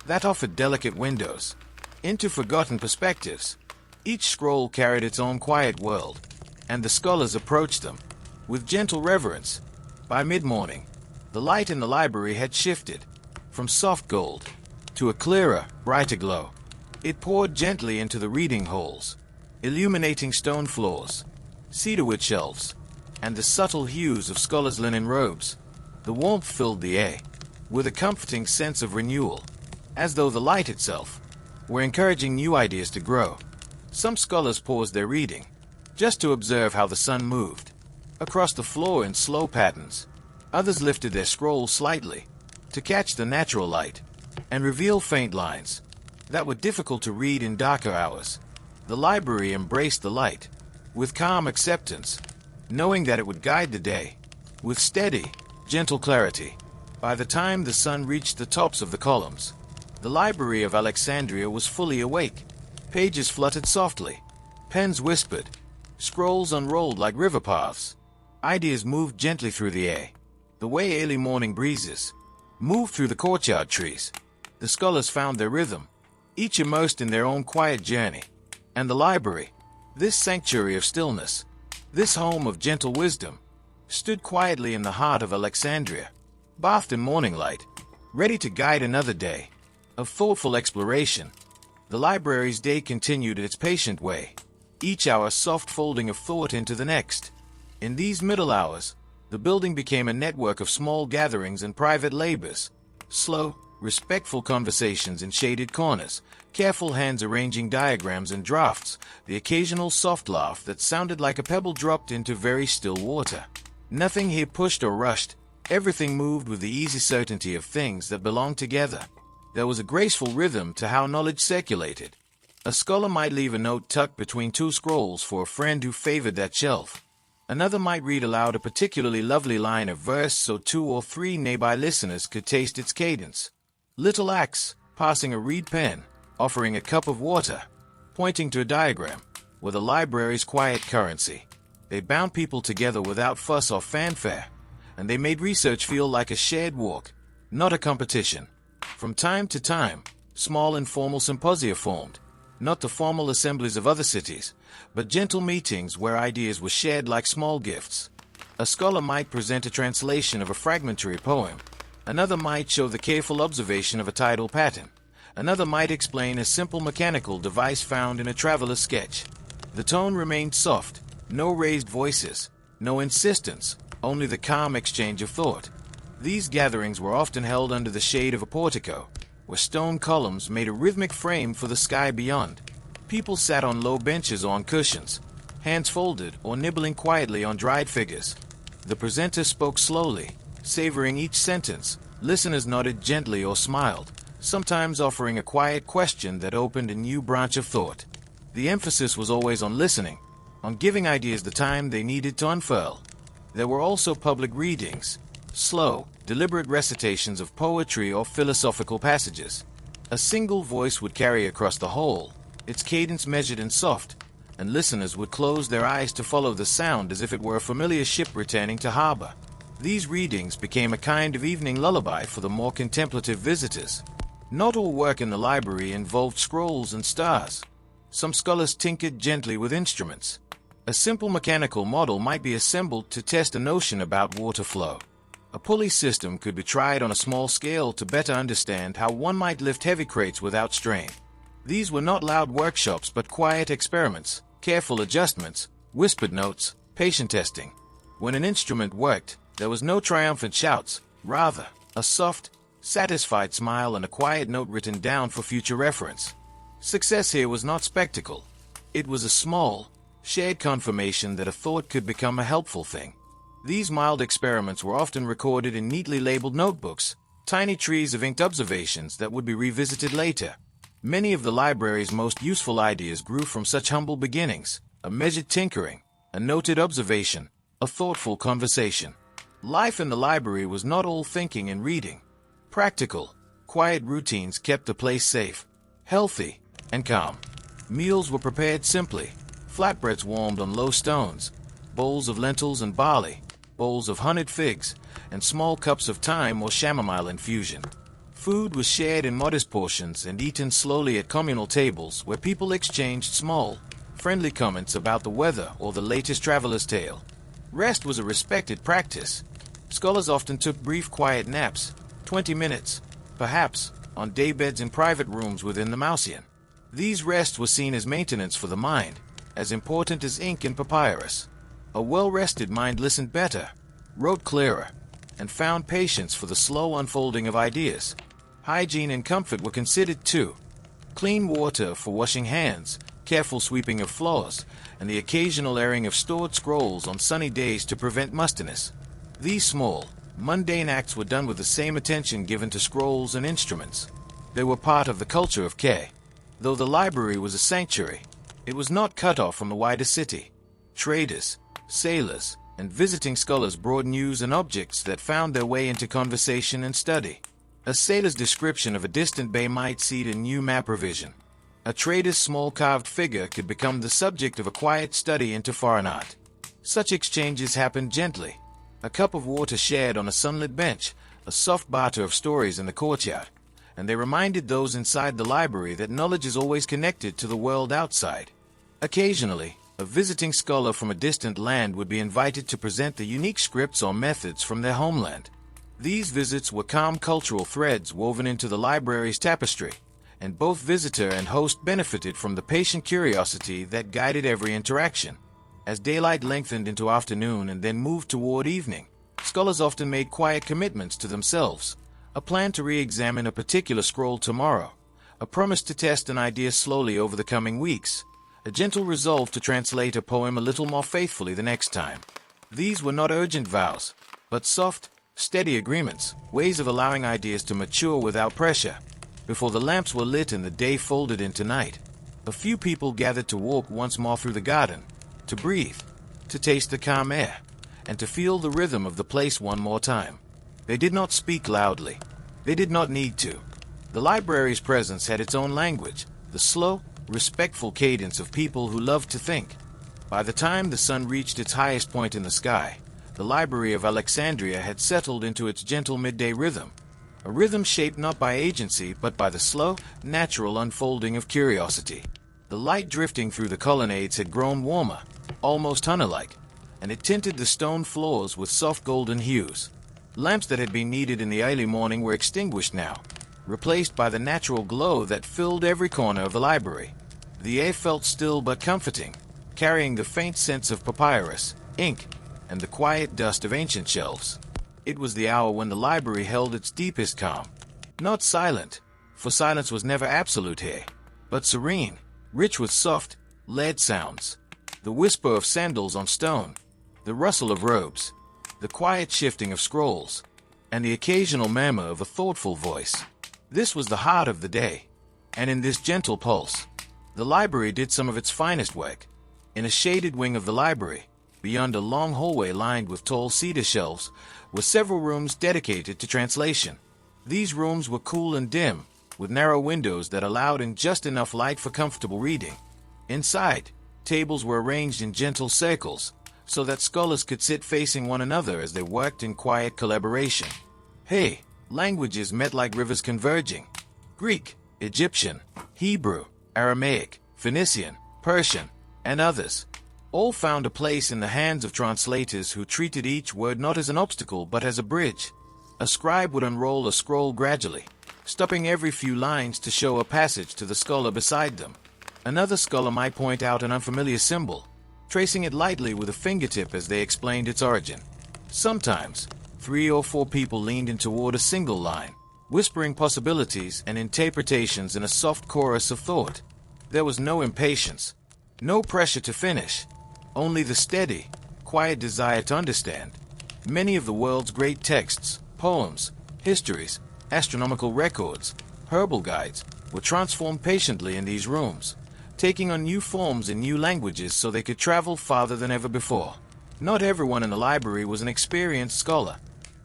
that offered delicate windows into forgotten perspectives. Each scroll carried its own quiet world, and the scholars approached them with gentle reverence. By mid-morning, the light in the library had shifted from soft gold to a clearer, brighter glow. It poured gently into the reading halls, illuminating stone floors, cedarwood shelves, and the subtle hues of scholars' linen robes. The warmth filled the air with a comforting sense of renewal, as though the light itself were encouraging new ideas to grow. Some scholars paused their reading just to observe how the sun moved across the floor in slow patterns. Others lifted their scrolls slightly to catch the natural light and reveal faint lines that were difficult to read in darker hours. The library embraced the light with calm acceptance, knowing that it would guide the day with steady, gentle clarity. By the time the sun reached the tops of the columns, the Library of Alexandria was fully awake. Pages fluttered softly, pens whispered, scrolls unrolled like river paths. Ideas moved gently through the air, the way early morning breezes moved through the courtyard trees. The scholars found their rhythm, each immersed in their own quiet journey. And the library, this sanctuary of stillness, this home of gentle wisdom, stood quietly in the heart of Alexandria, bathed in morning light, ready to guide another day of thoughtful exploration. The library's day continued its patient way, each hour soft folding of thought into the next. In these middle hours, the building became a network of small gatherings and private labors, slow, respectful conversations in shaded corners, careful hands arranging diagrams and drafts, the occasional soft laugh that sounded like a pebble dropped into very still water. Nothing here pushed or rushed, everything moved with the easy certainty of things that belong together. There was a graceful rhythm to how knowledge circulated. A scholar might leave a note tucked between two scrolls for a friend who favored that shelf. Another might read aloud a particularly lovely line of verse so 2 or 3 nearby listeners could taste its cadence. Little acts, passing a reed pen, offering a cup of water, pointing to a diagram, were the library's quiet currency. They bound people together without fuss or fanfare, and they made research feel like a shared walk, not a competition. From time to time, small informal symposia formed, not the formal assemblies of other cities, but gentle meetings where ideas were shared like small gifts. A scholar might present a translation of a fragmentary poem. Another might show the careful observation of a tidal pattern. Another might explain a simple mechanical device found in a traveler's sketch. The tone remained soft, no raised voices, no insistence, only the calm exchange of thought. These gatherings were often held under the shade of a portico, where stone columns made a rhythmic frame for the sky beyond. People sat on low benches or on cushions, hands folded or nibbling quietly on dried figures. The presenter spoke slowly, savoring each sentence. Listeners nodded gently or smiled, sometimes offering a quiet question that opened a new branch of thought. The emphasis was always on listening, on giving ideas the time they needed to unfurl. There were also public readings, slow, deliberate recitations of poetry or philosophical passages. A single voice would carry across the whole, its cadence measured and soft, and listeners would close their eyes to follow the sound as if it were a familiar ship returning to harbor. These readings became a kind of evening lullaby for the more contemplative visitors. Not all work in the library involved scrolls and stars. Some scholars tinkered gently with instruments. A simple mechanical model might be assembled to test a notion about water flow. A pulley system could be tried on a small scale to better understand how one might lift heavy crates without strain. These were not loud workshops but quiet experiments, careful adjustments, whispered notes, patient testing. When an instrument worked, there was no triumphant shouts, rather, a soft, satisfied smile and a quiet note written down for future reference. Success here was not spectacle. It was a small, shared confirmation that a thought could become a helpful thing. These mild experiments were often recorded in neatly labeled notebooks, tiny trees of inked observations that would be revisited later. Many of the library's most useful ideas grew from such humble beginnings, a measured tinkering, a noted observation, a thoughtful conversation. Life in the library was not all thinking and reading. Practical, quiet routines kept the place safe, healthy, and calm. Meals were prepared simply, flatbreads warmed on low stones, bowls of lentils and barley, bowls of honeyed figs, and small cups of thyme or chamomile infusion. Food was shared in modest portions and eaten slowly at communal tables where people exchanged small, friendly comments about the weather or the latest traveler's tale. Rest was a respected practice. Scholars often took brief quiet naps, 20 minutes, perhaps, on daybeds in private rooms within the Mausian. These rests were seen as maintenance for the mind, as important as ink and papyrus. A well-rested mind listened better, wrote clearer, and found patience for the slow unfolding of ideas. Hygiene and comfort were considered too. Clean water for washing hands, careful sweeping of floors, and the occasional airing of stored scrolls on sunny days to prevent mustiness. These small, mundane acts were done with the same attention given to scrolls and instruments. They were part of the culture of K. Though the library was a sanctuary, it was not cut off from the wider city. Traders, sailors, and visiting scholars brought news and objects that found their way into conversation and study. A sailor's description of a distant bay might seed a new map revision. A trader's small carved figure could become the subject of a quiet study into foreign art. Such exchanges happened gently. A cup of water shared on a sunlit bench, a soft barter of stories in the courtyard, and they reminded those inside the library that knowledge is always connected to the world outside. Occasionally, a visiting scholar from a distant land would be invited to present the unique scripts or methods from their homeland. These visits were calm cultural threads woven into the library's tapestry, and both visitor and host benefited from the patient curiosity that guided every interaction. As daylight lengthened into afternoon and then moved toward evening, scholars often made quiet commitments to themselves, a plan to re-examine a particular scroll tomorrow, a promise to test an idea slowly over the coming weeks, a gentle resolve to translate a poem a little more faithfully the next time. These were not urgent vows, but soft, steady agreements, ways of allowing ideas to mature without pressure. Before the lamps were lit and the day folded into night, a few people gathered to walk once more through the garden, to breathe, to taste the calm air, and to feel the rhythm of the place one more time. They did not speak loudly. They did not need to. The library's presence had its own language, the slow, respectful cadence of people who loved to think. By the time the sun reached its highest point in the sky, the Library of Alexandria had settled into its gentle midday rhythm, a rhythm shaped not by agency but by the slow, natural unfolding of curiosity. The light drifting through the colonnades had grown warmer, almost honey-like, and it tinted the stone floors with soft golden hues. Lamps that had been needed in the early morning were extinguished now, replaced by the natural glow that filled every corner of the library. The air felt still but comforting, carrying the faint scents of papyrus, ink, and the quiet dust of ancient shelves. It was the hour when the library held its deepest calm. Not silent, for silence was never absolute here, but serene, rich with soft, lead sounds. The whisper of sandals on stone, the rustle of robes, the quiet shifting of scrolls, and the occasional murmur of a thoughtful voice. This was the heart of the day, and in this gentle pulse, the library did some of its finest work. In a shaded wing of the library, beyond a long hallway lined with tall cedar shelves, were several rooms dedicated to translation. These rooms were cool and dim, with narrow windows that allowed in just enough light for comfortable reading. Inside, tables were arranged in gentle circles, so that scholars could sit facing one another as they worked in quiet collaboration. Hey, languages met like rivers converging. Greek, Egyptian, Hebrew, Aramaic, Phoenician, Persian, and others, all found a place in the hands of translators who treated each word not as an obstacle but as a bridge. A scribe would unroll a scroll gradually, stopping every few lines to show a passage to the scholar beside them. Another scholar might point out an unfamiliar symbol, tracing it lightly with a fingertip as they explained its origin. Sometimes, 3 or 4 people leaned in toward a single line, whispering possibilities and interpretations in a soft chorus of thought. There was no impatience, no pressure to finish, only the steady, quiet desire to understand. Many of the world's great texts, poems, histories, astronomical records, herbal guides, were transformed patiently in these rooms, taking on new forms in new languages so they could travel farther than ever before. Not everyone in the library was an experienced scholar.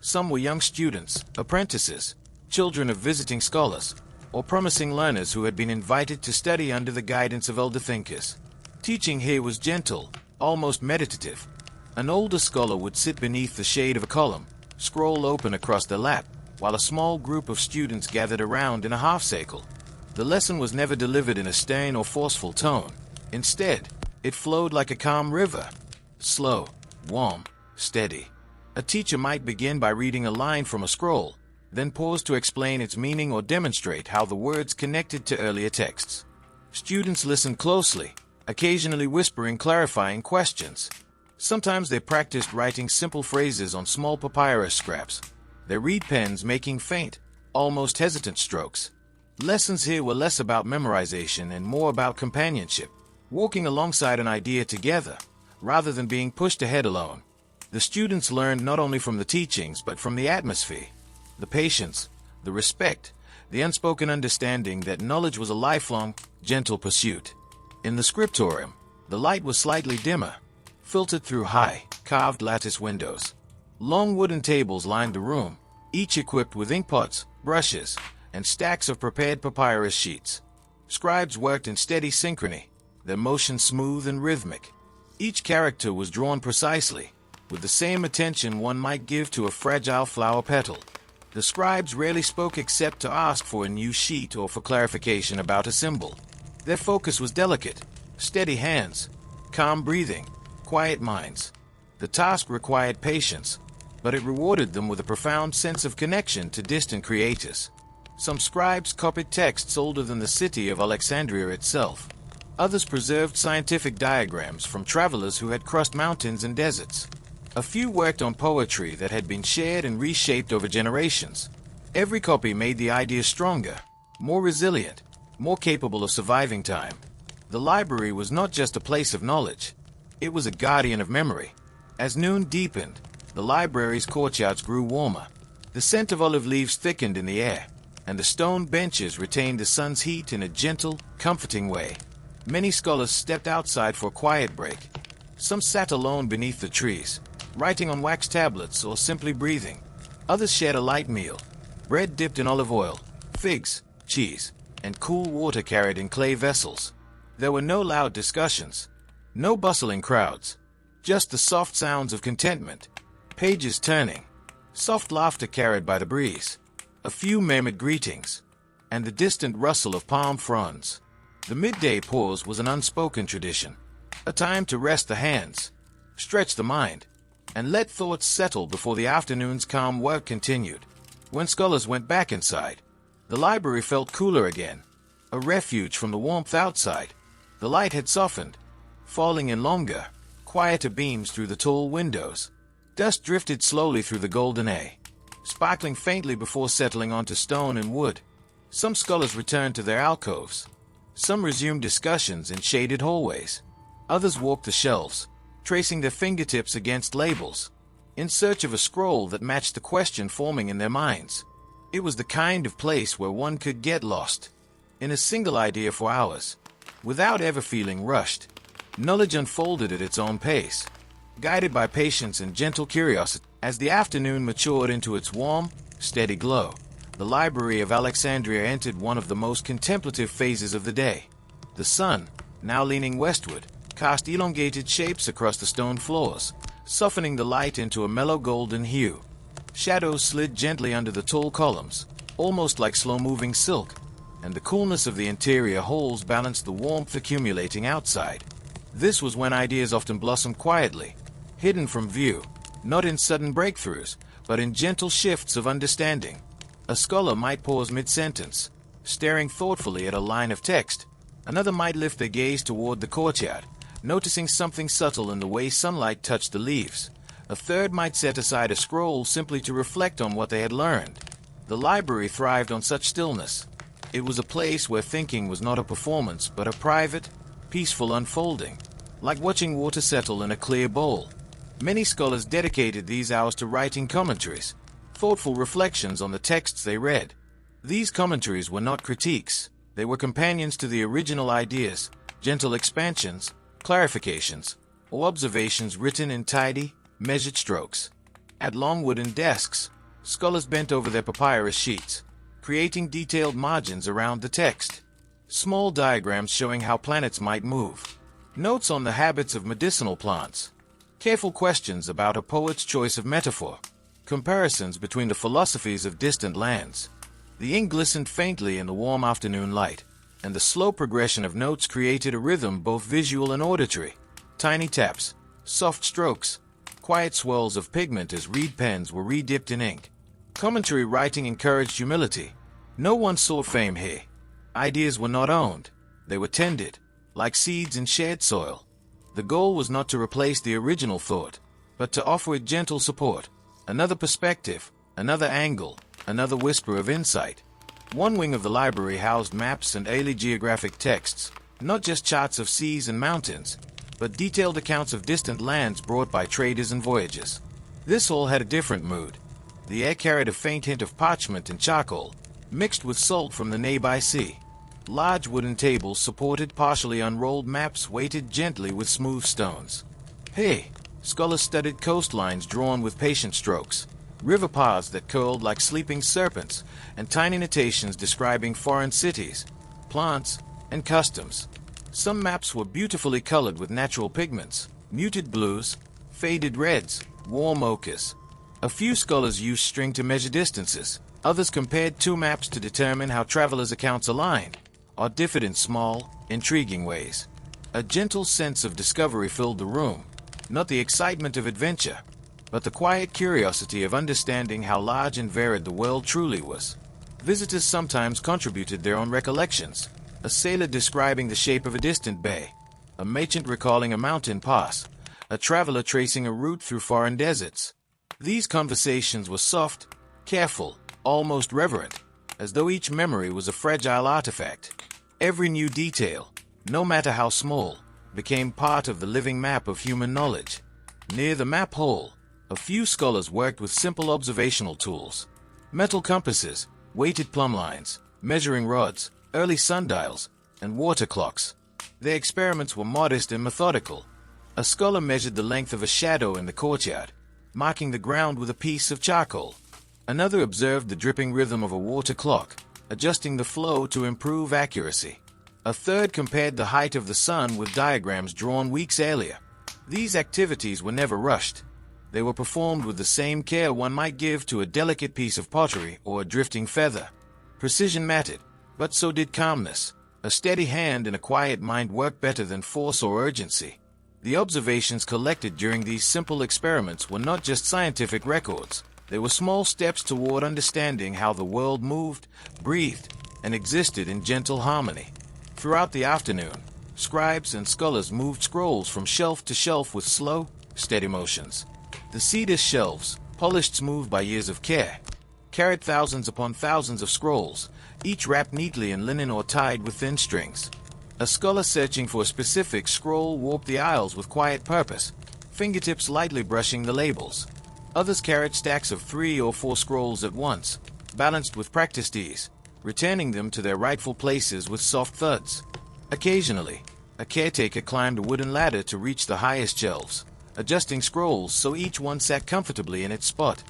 Some were young students, apprentices, children of visiting scholars, or promising learners who had been invited to study under the guidance of elder thinkers. Teaching here was gentle, almost meditative. An older scholar would sit beneath the shade of a column, scroll open across their lap, while a small group of students gathered around in a half-circle. The lesson was never delivered in a stern or forceful tone. Instead, it flowed like a calm river, slow, warm, steady. A teacher might begin by reading a line from a scroll, then pause to explain its meaning or demonstrate how the words connected to earlier texts. Students listened closely, occasionally whispering clarifying questions. Sometimes they practiced writing simple phrases on small papyrus scraps, their reed pens making faint, almost hesitant strokes. Lessons here were less about memorization and more about companionship, walking alongside an idea together, rather than being pushed ahead alone. The students learned not only from the teachings but from the atmosphere, the patience, the respect, the unspoken understanding that knowledge was a lifelong, gentle pursuit. In the scriptorium, the light was slightly dimmer, filtered through high, carved lattice windows. Long wooden tables lined the room, each equipped with inkpots, brushes, and stacks of prepared papyrus sheets. Scribes worked in steady synchrony, their motion smooth and rhythmic. Each character was drawn precisely, with the same attention one might give to a fragile flower petal. The scribes rarely spoke except to ask for a new sheet or for clarification about a symbol. Their focus was delicate, steady hands, calm breathing, quiet minds. The task required patience, but it rewarded them with a profound sense of connection to distant creators. Some scribes copied texts older than the city of Alexandria itself. Others preserved scientific diagrams from travelers who had crossed mountains and deserts. A few worked on poetry that had been shared and reshaped over generations. Every copy made the idea stronger, more resilient, more capable of surviving time. The library was not just a place of knowledge. It was a guardian of memory. As noon deepened, the library's courtyards grew warmer. The scent of olive leaves thickened in the air, and the stone benches retained the sun's heat in a gentle, comforting way. Many scholars stepped outside for a quiet break. Some sat alone beneath the trees, writing on wax tablets or simply breathing. Others shared a light meal, bread dipped in olive oil, figs, cheese, and cool water carried in clay vessels. There were no loud discussions, no bustling crowds, just the soft sounds of contentment, pages turning, soft laughter carried by the breeze, a few murmured greetings, and the distant rustle of palm fronds. The midday pause was an unspoken tradition, a time to rest the hands, stretch the mind, and let thoughts settle before the afternoon's calm work continued. When scholars went back inside, the library felt cooler again, a refuge from the warmth outside. The light had softened, falling in longer, quieter beams through the tall windows. Dust drifted slowly through the golden air, sparkling faintly before settling onto stone and wood. Some scholars returned to their alcoves. Some resumed discussions in shaded hallways. Others walked the shelves, tracing their fingertips against labels, in search of a scroll that matched the question forming in their minds. It was the kind of place where one could get lost in a single idea for hours, without ever feeling rushed. Knowledge unfolded at its own pace, guided by patience and gentle curiosity. As the afternoon matured into its warm, steady glow, the Library of Alexandria entered one of the most contemplative phases of the day. The sun, now leaning westward, cast elongated shapes across the stone floors, softening the light into a mellow golden hue. Shadows slid gently under the tall columns, almost like slow-moving silk, and the coolness of the interior halls balanced the warmth accumulating outside. This was when ideas often blossomed quietly, hidden from view, not in sudden breakthroughs, but in gentle shifts of understanding. A scholar might pause mid-sentence, staring thoughtfully at a line of text. Another might lift their gaze toward the courtyard, noticing something subtle in the way sunlight touched the leaves. A third might set aside a scroll simply to reflect on what they had learned. The library thrived on such stillness. It was a place where thinking was not a performance, but a private, peaceful unfolding, like watching water settle in a clear bowl. Many scholars dedicated these hours to writing commentaries, thoughtful reflections on the texts they read. These commentaries were not critiques. They were companions to the original ideas, gentle expansions, clarifications, or observations written in tidy, measured strokes. At long wooden desks, scholars bent over their papyrus sheets, creating detailed margins around the text. Small diagrams showing how planets might move. Notes on the habits of medicinal plants. Careful questions about a poet's choice of metaphor. Comparisons between the philosophies of distant lands. The ink glistened faintly in the warm afternoon light, and the slow progression of notes created a rhythm both visual and auditory. Tiny taps, soft strokes, quiet swirls of pigment as reed pens were re-dipped in ink. Commentary writing encouraged humility. No one sought fame here. Ideas were not owned. They were tended, like seeds in shared soil. The goal was not to replace the original thought, but to offer it gentle support. Another perspective, another angle, another whisper of insight. One wing of the library housed maps and early geographic texts, not just charts of seas and mountains, but detailed accounts of distant lands brought by traders and voyagers. This hall had a different mood. The air carried a faint hint of parchment and charcoal, mixed with salt from the nearby sea. Large wooden tables supported partially unrolled maps weighted gently with smooth stones. Here, scholars studied coastlines drawn with patient strokes, river paths that curled like sleeping serpents, and tiny notations describing foreign cities, plants, and customs. Some maps were beautifully colored with natural pigments, muted blues, faded reds, warm ochres. A few scholars used string to measure distances. Others compared two maps to determine how travelers' accounts aligned, or differed in small, intriguing ways. A gentle sense of discovery filled the room, not the excitement of adventure, but the quiet curiosity of understanding how large and varied the world truly was. Visitors sometimes contributed their own recollections, a sailor describing the shape of a distant bay, a merchant recalling a mountain pass, a traveler tracing a route through foreign deserts. These conversations were soft, careful, almost reverent, as though each memory was a fragile artifact. Every new detail, no matter how small, became part of the living map of human knowledge. Near the map hole, a few scholars worked with simple observational tools. Metal compasses, weighted plumb lines, measuring rods, early sundials, and water clocks. Their experiments were modest and methodical. A scholar measured the length of a shadow in the courtyard, marking the ground with a piece of charcoal. Another observed the dripping rhythm of a water clock, adjusting the flow to improve accuracy. A third compared the height of the sun with diagrams drawn weeks earlier. These activities were never rushed. They were performed with the same care one might give to a delicate piece of pottery or a drifting feather. Precision mattered, but so did calmness. A steady hand and a quiet mind worked better than force or urgency. The observations collected during these simple experiments were not just scientific records. They were small steps toward understanding how the world moved, breathed, and existed in gentle harmony. Throughout the afternoon, scribes and scholars moved scrolls from shelf to shelf with slow, steady motions. The cedar shelves, polished smooth by years of care, carried thousands upon thousands of scrolls, each wrapped neatly in linen or tied with thin strings. A scholar searching for a specific scroll warped the aisles with quiet purpose, fingertips lightly brushing the labels. Others carried stacks of 3 or 4 scrolls at once, balanced with practiced ease, returning them to their rightful places with soft thuds. Occasionally, a caretaker climbed a wooden ladder to reach the highest shelves, adjusting scrolls so each one sat comfortably in its spot.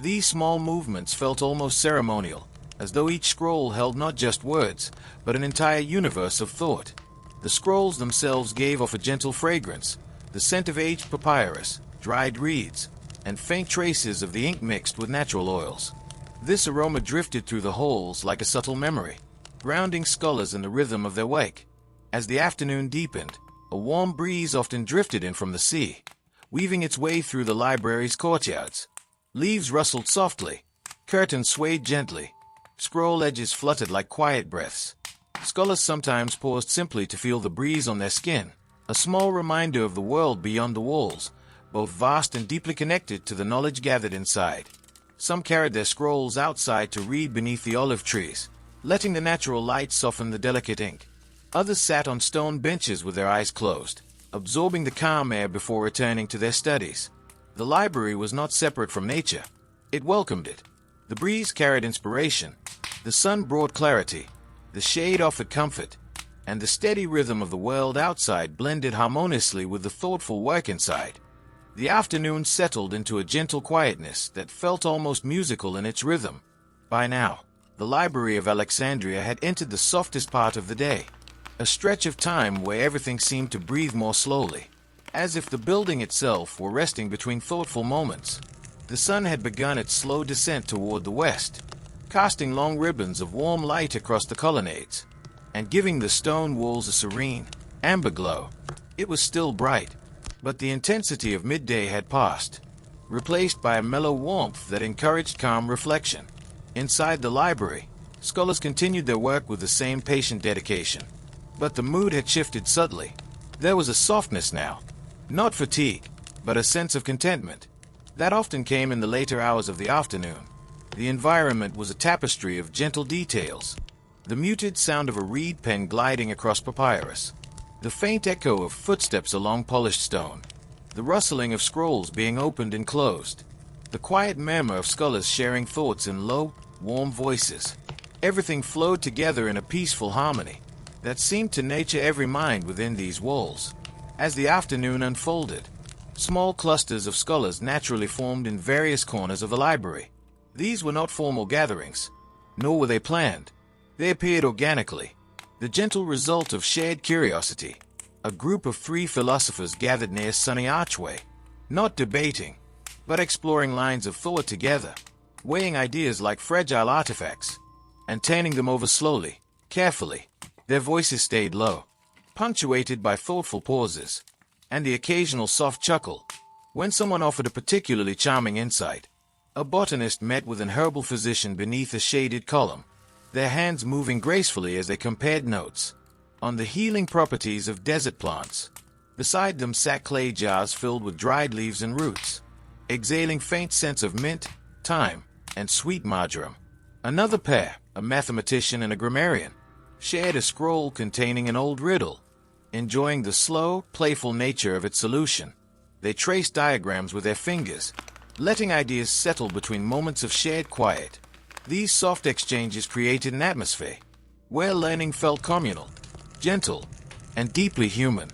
These small movements felt almost ceremonial, as though each scroll held not just words, but an entire universe of thought. The scrolls themselves gave off a gentle fragrance, the scent of aged papyrus, dried reeds, and faint traces of the ink mixed with natural oils. This aroma drifted through the holes like a subtle memory, grounding scholars in the rhythm of their wake. As the afternoon deepened, a warm breeze often drifted in from the sea, weaving its way through the library's courtyards. Leaves rustled softly, curtains swayed gently, scroll edges fluttered like quiet breaths. Scholars sometimes paused simply to feel the breeze on their skin, a small reminder of the world beyond the walls, both vast and deeply connected to the knowledge gathered inside. Some carried their scrolls outside to read beneath the olive trees, letting the natural light soften the delicate ink. Others sat on stone benches with their eyes closed, absorbing the calm air before returning to their studies. The library was not separate from nature. It welcomed it. The breeze carried inspiration, the sun brought clarity, the shade offered comfort, and the steady rhythm of the world outside blended harmoniously with the thoughtful work inside. The afternoon settled into a gentle quietness that felt almost musical in its rhythm. By now, the Library of Alexandria had entered the softest part of the day, a stretch of time where everything seemed to breathe more slowly, as if the building itself were resting between thoughtful moments. The sun had begun its slow descent toward the west, casting long ribbons of warm light across the colonnades, and giving the stone walls a serene, amber glow. It was still bright, but the intensity of midday had passed, replaced by a mellow warmth that encouraged calm reflection. Inside the library, scholars continued their work with the same patient dedication, but the mood had shifted subtly. There was a softness now, not fatigue, but a sense of contentment. That often came in the later hours of the afternoon. The environment was a tapestry of gentle details. The muted sound of a reed pen gliding across papyrus, the faint echo of footsteps along polished stone, the rustling of scrolls being opened and closed, the quiet murmur of scholars sharing thoughts in low, warm voices. Everything flowed together in a peaceful harmony that seemed to nurture every mind within these walls. As the afternoon unfolded, small clusters of scholars naturally formed in various corners of the library. These were not formal gatherings, nor were they planned. They appeared organically, the gentle result of shared curiosity. A group of 3 philosophers gathered near a sunny archway, not debating, but exploring lines of thought together, weighing ideas like fragile artifacts, and turning them over slowly, carefully. Their voices stayed low, punctuated by thoughtful pauses, and the occasional soft chuckle when someone offered a particularly charming insight. A botanist met with an herbal physician beneath a shaded column, their hands moving gracefully as they compared notes on the healing properties of desert plants. Beside them sat clay jars filled with dried leaves and roots, exhaling faint scents of mint, thyme, and sweet marjoram. Another pair, a mathematician and a grammarian, shared a scroll containing an old riddle, enjoying the slow, playful nature of its solution. They traced diagrams with their fingers, letting ideas settle between moments of shared quiet. These soft exchanges created an atmosphere where learning felt communal, gentle, and deeply human.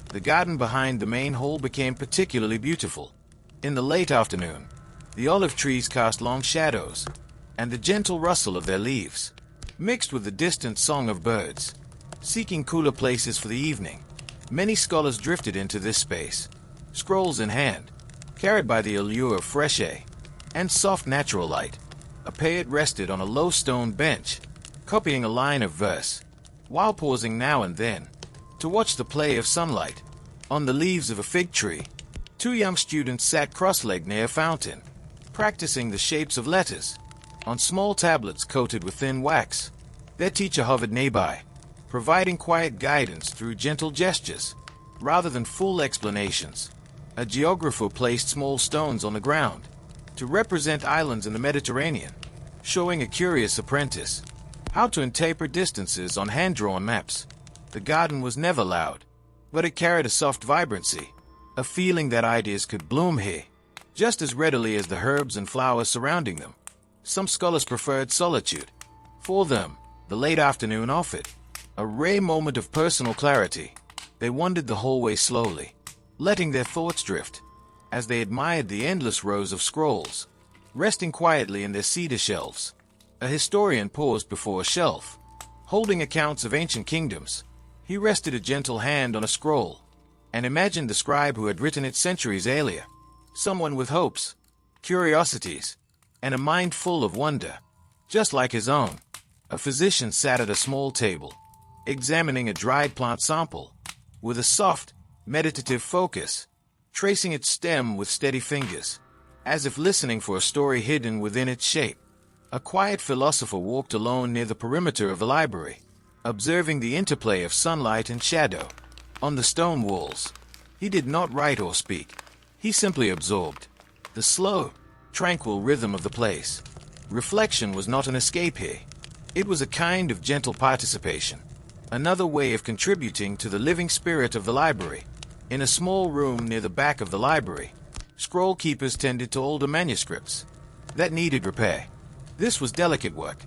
The garden behind the main hall became particularly beautiful. In the late afternoon, the olive trees cast long shadows, and the gentle rustle of their leaves, mixed with the distant song of birds, seeking cooler places for the evening. Many scholars drifted into this space, scrolls in hand, carried by the allure of fresh air and soft natural light. A poet rested on a low stone bench, copying a line of verse, while pausing now and then to watch the play of sunlight on the leaves of a fig tree. Two young students sat cross-legged near a fountain, practicing the shapes of letters on small tablets coated with thin wax. Their teacher hovered nearby, providing quiet guidance through gentle gestures rather than full explanations. A geographer placed small stones on the ground to represent islands in the Mediterranean, showing a curious apprentice how to interpret distances on hand-drawn maps. The garden was never loud, but it carried a soft vibrancy, a feeling that ideas could bloom here just as readily as the herbs and flowers surrounding them. Some scholars preferred solitude. For them, the late afternoon offered a rare moment of personal clarity. They wandered the hallway slowly, letting their thoughts drift as they admired the endless rows of scrolls, resting quietly in their cedar shelves. A historian paused before a shelf, holding accounts of ancient kingdoms. He rested a gentle hand on a scroll and imagined the scribe who had written it centuries earlier, someone with hopes, curiosities, and a mind full of wonder, just like his own. A physician sat at a small table, examining a dried plant sample with a soft, meditative focus, tracing its stem with steady fingers, as if listening for a story hidden within its shape. A quiet philosopher walked alone near the perimeter of the library, observing the interplay of sunlight and shadow on the stone walls. He did not write or speak. He simply absorbed the slow, tranquil rhythm of the place. Reflection was not an escape here. It was a kind of gentle participation, another way of contributing to the living spirit of the library. In a small room near the back of the library, scroll keepers tended to older manuscripts that needed repair. This was delicate work.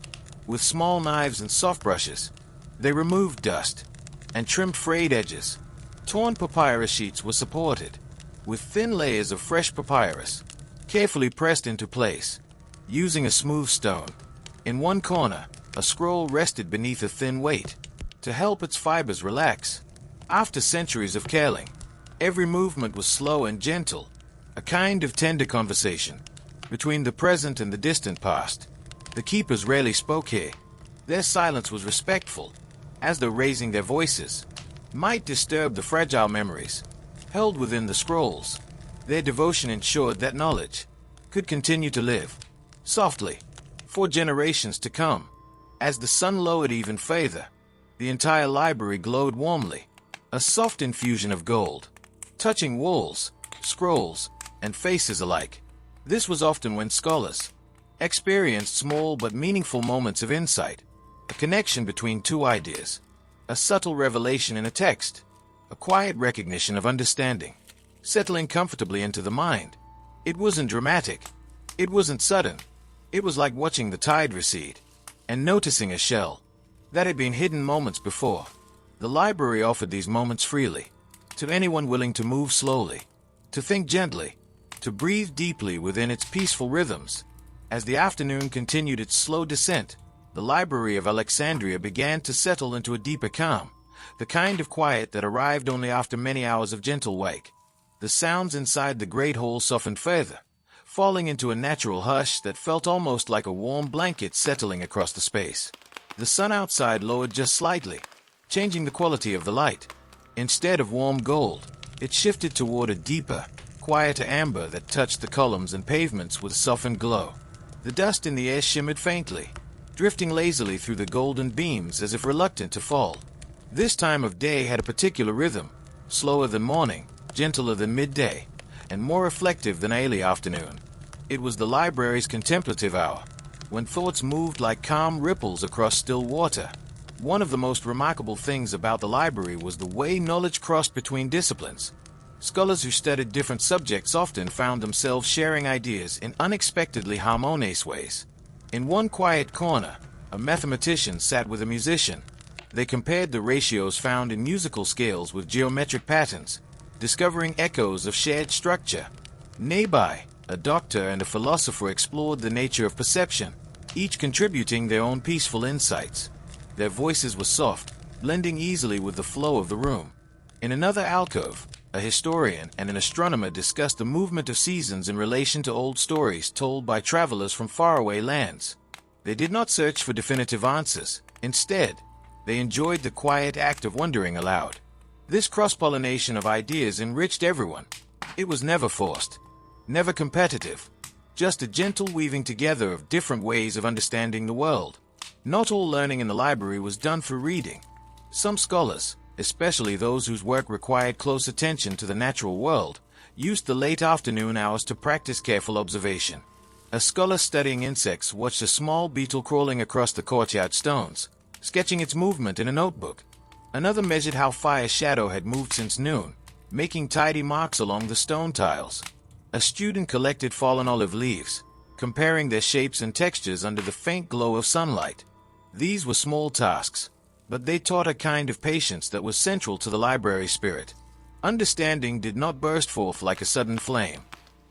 With small knives and soft brushes, they removed dust and trimmed frayed edges. Torn papyrus sheets were supported with thin layers of fresh papyrus, carefully pressed into place, using a smooth stone. In one corner, a scroll rested beneath a thin weight to help its fibers relax. After centuries of caring, every movement was slow and gentle, a kind of tender conversation between the present and the distant past. The keepers rarely spoke here. Their silence was respectful, as though raising their voices might disturb the fragile memories held within the scrolls. Their devotion ensured that knowledge could continue to live softly for generations to come. As the sun lowered even further, the entire library glowed warmly, a soft infusion of gold, touching walls, scrolls, and faces alike. This was often when scholars experienced small but meaningful moments of insight, a connection between two ideas, a subtle revelation in a text, a quiet recognition of understanding, settling comfortably into the mind. It wasn't dramatic. It wasn't sudden. It was like watching the tide recede and noticing a shell that had been hidden moments before. The library offered these moments freely to anyone willing to move slowly, to think gently, to breathe deeply within its peaceful rhythms. As the afternoon continued its slow descent, the Library of Alexandria began to settle into a deeper calm, the kind of quiet that arrived only after many hours of gentle work. The sounds inside the great hall softened further, falling into a natural hush that felt almost like a warm blanket settling across the space. The sun outside lowered just slightly, changing the quality of the light. Instead of warm gold, it shifted toward a deeper, quieter amber that touched the columns and pavements with a softened glow. The dust in the air shimmered faintly, drifting lazily through the golden beams as if reluctant to fall. This time of day had a particular rhythm, slower than morning, gentler than midday, and more reflective than early afternoon. It was the library's contemplative hour, when thoughts moved like calm ripples across still water. One of the most remarkable things about the library was the way knowledge crossed between disciplines. Scholars who studied different subjects often found themselves sharing ideas in unexpectedly harmonious ways. In one quiet corner, a mathematician sat with a musician. They compared the ratios found in musical scales with geometric patterns, discovering echoes of shared structure. Nearby, a doctor and a philosopher explored the nature of perception, each contributing their own peaceful insights. Their voices were soft, blending easily with the flow of the room. In another alcove, a historian and an astronomer discussed the movement of seasons in relation to old stories told by travelers from faraway lands. They did not search for definitive answers. Instead, they enjoyed the quiet act of wondering aloud. This cross-pollination of ideas enriched everyone. It was never forced, never competitive, just a gentle weaving together of different ways of understanding the world. Not all learning in the library was done for reading. Some scholars, especially those whose work required close attention to the natural world, used the late afternoon hours to practice careful observation. A scholar studying insects watched a small beetle crawling across the courtyard stones, sketching its movement in a notebook. Another measured how far a shadow had moved since noon, making tidy marks along the stone tiles. A student collected fallen olive leaves, comparing their shapes and textures under the faint glow of sunlight. These were small tasks, but they taught a kind of patience that was central to the library spirit. Understanding did not burst forth like a sudden flame.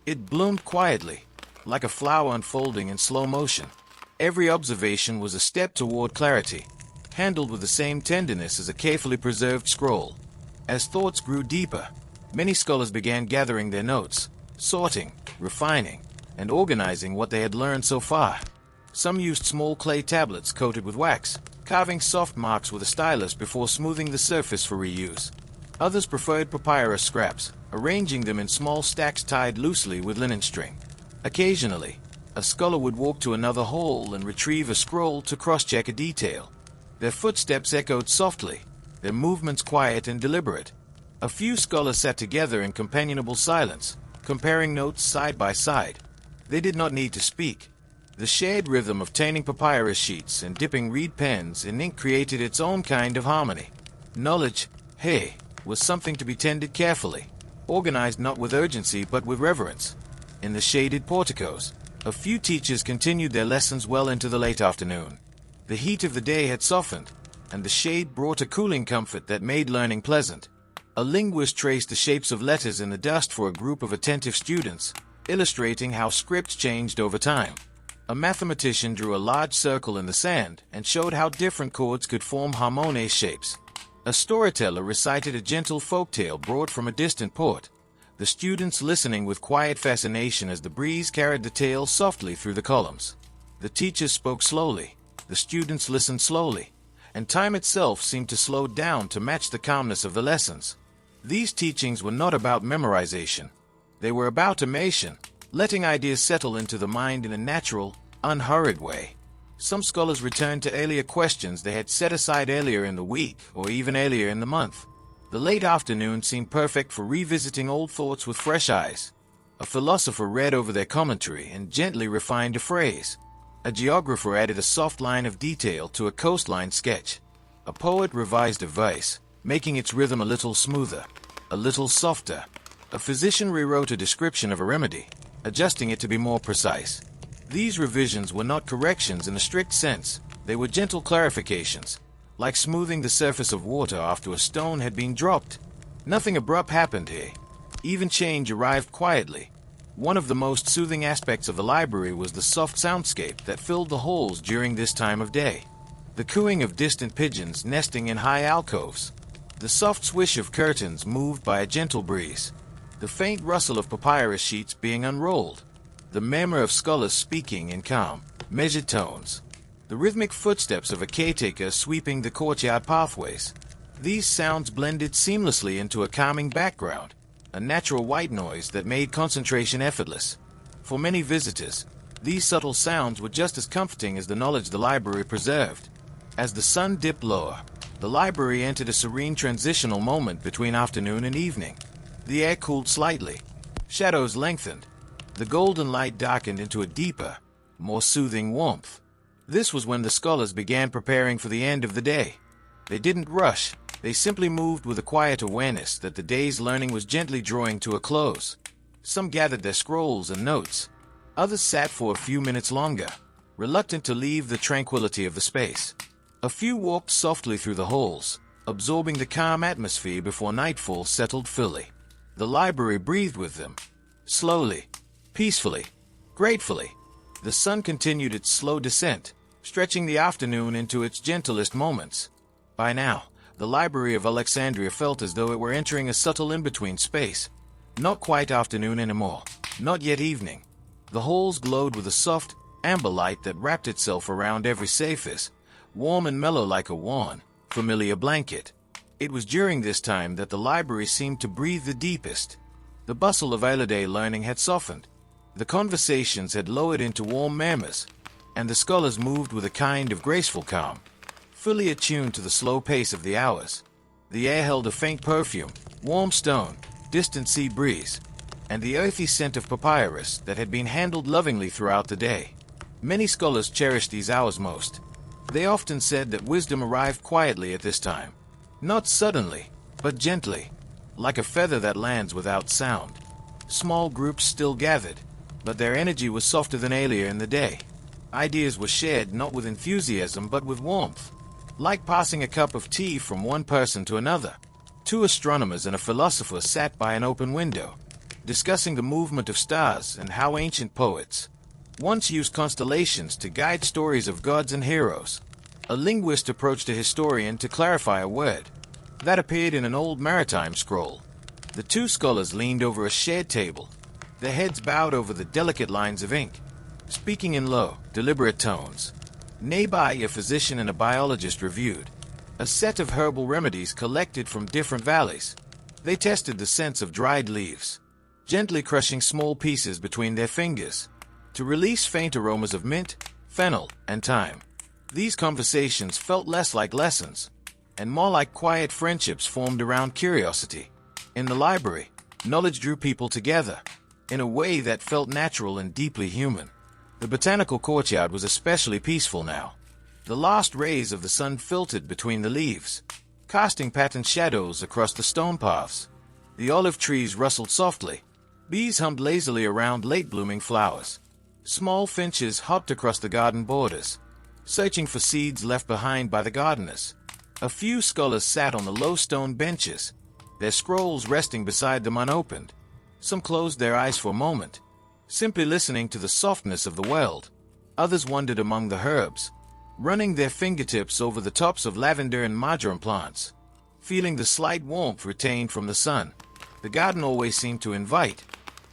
It bloomed quietly, like a flower unfolding in slow motion. Every observation was a step toward clarity, handled with the same tenderness as a carefully preserved scroll. As thoughts grew deeper, many scholars began gathering their notes, sorting, refining, and organizing what they had learned so far. Some used small clay tablets coated with wax, carving soft marks with a stylus before smoothing the surface for reuse. Others preferred papyrus scraps, arranging them in small stacks tied loosely with linen string. Occasionally, a scholar would walk to another hall and retrieve a scroll to cross-check a detail. Their footsteps echoed softly, their movements quiet and deliberate. A few scholars sat together in companionable silence, comparing notes side by side. They did not need to speak. The shared rhythm of turning papyrus sheets and dipping reed pens in ink created its own kind of harmony. Knowledge, hey, was something to be tended carefully, organized not with urgency but with reverence. In the shaded porticos, a few teachers continued their lessons well into the late afternoon. The heat of the day had softened, and the shade brought a cooling comfort that made learning pleasant. A linguist traced the shapes of letters in the dust for a group of attentive students, illustrating how script changed over time. A mathematician drew a large circle in the sand and showed how different chords could form harmonious shapes. A storyteller recited a gentle folktale brought from a distant port, the students listening with quiet fascination as the breeze carried the tale softly through the columns. The teachers spoke slowly, the students listened slowly, and time itself seemed to slow down to match the calmness of the lessons. These teachings were not about memorization. They were about immersion, letting ideas settle into the mind in a natural, unhurried way. Some scholars returned to earlier questions they had set aside earlier in the week or even earlier in the month. The late afternoon seemed perfect for revisiting old thoughts with fresh eyes. A philosopher read over their commentary and gently refined a phrase. A geographer added a soft line of detail to a coastline sketch. A poet revised a verse, making its rhythm a little smoother, a little softer. A physician rewrote a description of a remedy, adjusting it to be more precise. These revisions were not corrections in a strict sense. They were gentle clarifications, like smoothing the surface of water after a stone had been dropped. Nothing abrupt happened here. Even change arrived quietly. One of the most soothing aspects of the library was the soft soundscape that filled the halls during this time of day. The cooing of distant pigeons nesting in high alcoves. The soft swish of curtains moved by a gentle breeze. The faint rustle of papyrus sheets being unrolled. the murmur of scholars speaking in calm, measured tones, the rhythmic footsteps of a caretaker sweeping the courtyard pathways. These sounds blended seamlessly into a calming background, a natural white noise that made concentration effortless. For many visitors, these subtle sounds were just as comforting as the knowledge the library preserved. As the sun dipped lower, the library entered a serene transitional moment between afternoon and evening. The air cooled slightly, shadows lengthened, the golden light darkened into a deeper, more soothing warmth. This was when the scholars began preparing for the end of the day. They didn't rush, they simply moved with a quiet awareness that the day's learning was gently drawing to a close. Some gathered their scrolls and notes. Others sat for a few minutes longer, reluctant to leave the tranquility of the space. A few walked softly through the halls, absorbing the calm atmosphere before nightfall settled fully. The library breathed with them. Slowly, peacefully, gratefully, the sun continued its slow descent, stretching the afternoon into its gentlest moments. By now, the Library of Alexandria felt as though it were entering a subtle in-between space. Not quite afternoon anymore, not yet evening. The halls glowed with a soft, amber light that wrapped itself around every surface, warm and mellow like a worn, familiar blanket. It was during this time that the library seemed to breathe the deepest. The bustle of everyday learning had softened. The conversations had lowered into warm murmurs, and the scholars moved with a kind of graceful calm, fully attuned to the slow pace of the hours. The air held a faint perfume, warm stone, distant sea breeze, and the earthy scent of papyrus that had been handled lovingly throughout the day. Many scholars cherished these hours most. They often said that wisdom arrived quietly at this time, not suddenly, but gently, like a feather that lands without sound. Small groups still gathered, but their energy was softer than earlier in the day. Ideas were shared not with enthusiasm but with warmth, like passing a cup of tea from one person to another. Two astronomers and a philosopher sat by an open window, discussing the movement of stars and how ancient poets once used constellations to guide stories of gods and heroes. A linguist approached a historian to clarify a word that appeared in an old maritime scroll. The two scholars leaned over a shared table, their heads bowed over the delicate lines of ink, speaking in low, deliberate tones. Nearby, a physician and a biologist reviewed a set of herbal remedies collected from different valleys. They tested the scents of dried leaves, gently crushing small pieces between their fingers to release faint aromas of mint, fennel, and thyme. These conversations felt less like lessons and more like quiet friendships formed around curiosity. In the library, knowledge drew people together in a way that felt natural and deeply human. The botanical courtyard was especially peaceful now. The last rays of the sun filtered between the leaves, casting patterned shadows across the stone paths. The olive trees rustled softly. Bees hummed lazily around late-blooming flowers. Small finches hopped across the garden borders, searching for seeds left behind by the gardeners. A few scholars sat on the low stone benches, their scrolls resting beside them unopened. Some closed their eyes for a moment, simply listening to the softness of the world. Others wandered among the herbs, running their fingertips over the tops of lavender and marjoram plants, feeling the slight warmth retained from the sun. The garden always seemed to invite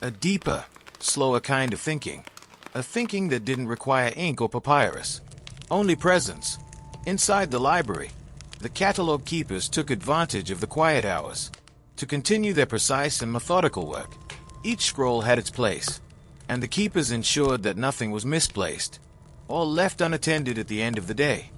a deeper, slower kind of thinking, a thinking that didn't require ink or papyrus, only presence. Inside the library, the catalog keepers took advantage of the quiet hours to continue their precise and methodical work. Each scroll had its place, and the keepers ensured that nothing was misplaced or left unattended at the end of the day.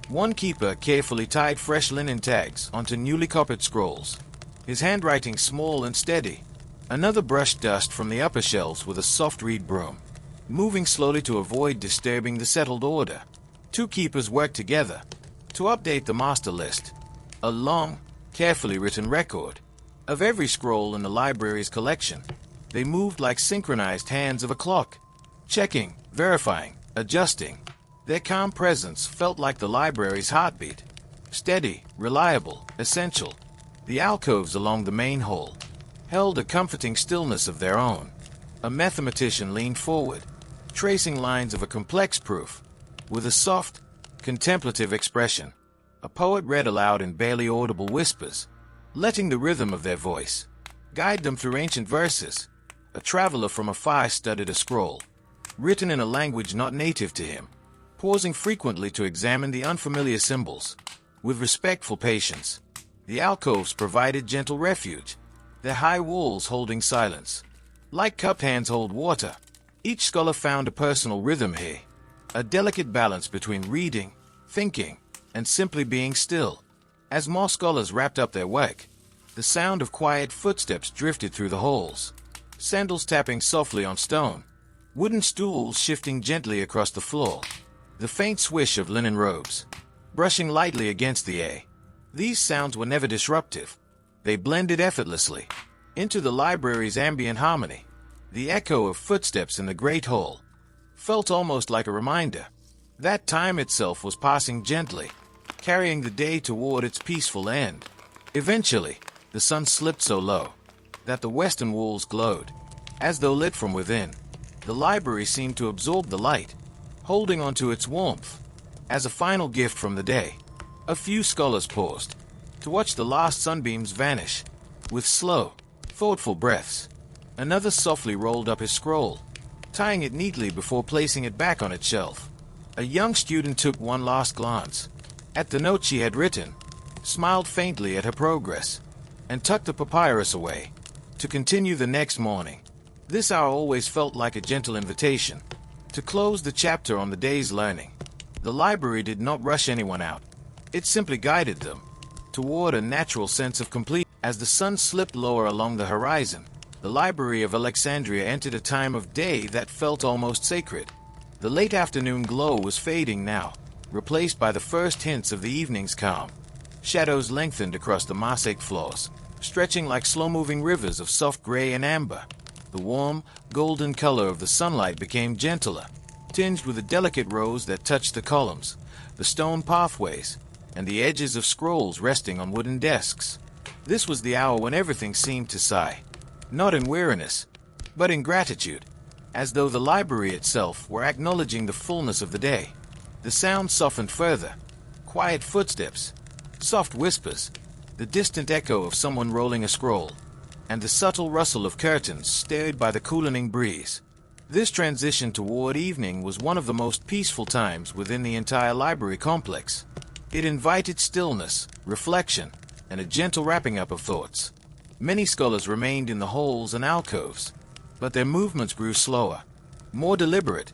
One keeper carefully tied fresh linen tags onto newly copied scrolls, his handwriting small and steady. Another brushed dust from the upper shelves with a soft reed broom, moving slowly to avoid disturbing the settled order. Two keepers worked together to update the master list, a long, carefully written record of every scroll in the library's collection. They moved like synchronized hands of a clock, checking, verifying, adjusting. Their calm presence felt like the library's heartbeat, steady, reliable, essential. The alcoves along the main hall held a comforting stillness of their own. A mathematician leaned forward, tracing lines of a complex proof with a soft, contemplative expression. A poet read aloud in barely audible whispers, letting the rhythm of their voice guide them through ancient verses. A traveler from afar studied a scroll, written in a language not native to him, pausing frequently to examine the unfamiliar symbols. With respectful patience, the alcoves provided gentle refuge, their high walls holding silence. Like cupped hands hold water, each scholar found a personal rhythm here, a delicate balance between reading, thinking, and simply being still. As more scholars wrapped up their work, the sound of quiet footsteps drifted through the halls, sandals tapping softly on stone, wooden stools shifting gently across the floor, the faint swish of linen robes, brushing lightly against the air. These sounds were never disruptive. They blended effortlessly into the library's ambient harmony. The echo of footsteps in the great hall felt almost like a reminder that time itself was passing gently, carrying the day toward its peaceful end. Eventually, the sun slipped so low that the western walls glowed, as though lit from within. The library seemed to absorb the light, holding onto its warmth. As a final gift from the day, a few scholars paused to watch the last sunbeams vanish. With slow, thoughtful breaths, another softly rolled up his scroll, tying it neatly before placing it back on its shelf. A young student took one last glance at the note she had written, smiled faintly at her progress, and tucked the papyrus away to continue the next morning. This hour always felt like a gentle invitation to close the chapter on the day's learning. The library did not rush anyone out. It simply guided them toward a natural sense of completion. As the sun slipped lower along the horizon, the Library of Alexandria entered a time of day that felt almost sacred. The late afternoon glow was fading now, replaced by the first hints of the evening's calm. Shadows lengthened across the mosaic floors, stretching like slow-moving rivers of soft gray and amber. The warm, golden color of the sunlight became gentler, tinged with a delicate rose that touched the columns, the stone pathways, and the edges of scrolls resting on wooden desks. This was the hour when everything seemed to sigh, not in weariness, but in gratitude, as though the library itself were acknowledging the fullness of the day. The sound softened further. Quiet footsteps, soft whispers, the distant echo of someone rolling a scroll, and the subtle rustle of curtains stirred by the cooling breeze. This transition toward evening was one of the most peaceful times within the entire library complex. It invited stillness, reflection, and a gentle wrapping up of thoughts. Many scholars remained in the halls and alcoves, but their movements grew slower, more deliberate.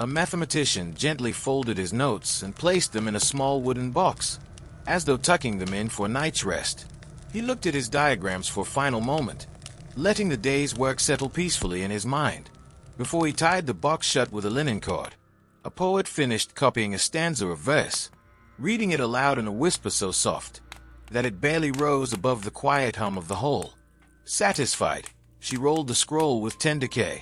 A mathematician gently folded his notes and placed them in a small wooden box, as though tucking them in for a night's rest. He looked at his diagrams for a final moment, letting the day's work settle peacefully in his mind, before he tied the box shut with a linen cord. A poet finished copying a stanza of verse, reading it aloud in a whisper so soft that it barely rose above the quiet hum of the hall. Satisfied, she rolled the scroll with tender care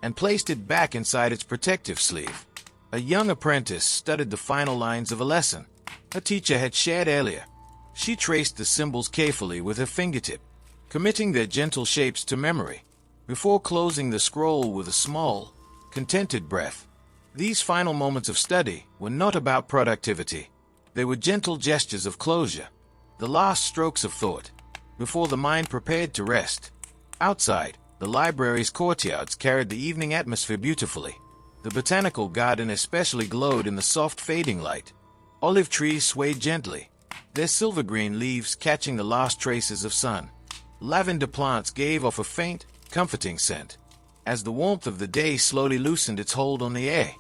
and placed it back inside its protective sleeve. A young apprentice studied the final lines of a lesson her teacher had shared earlier. She traced the symbols carefully with her fingertip, committing their gentle shapes to memory, before closing the scroll with a small, contented breath. These final moments of study were not about productivity. They were gentle gestures of closure, the last strokes of thought, before the mind prepared to rest. Outside, the library's courtyards carried the evening atmosphere beautifully. The botanical garden especially glowed in the soft fading light. Olive trees swayed gently, their silver-green leaves catching the last traces of sun. Lavender plants gave off a faint, comforting scent, as the warmth of the day slowly loosened its hold on the air.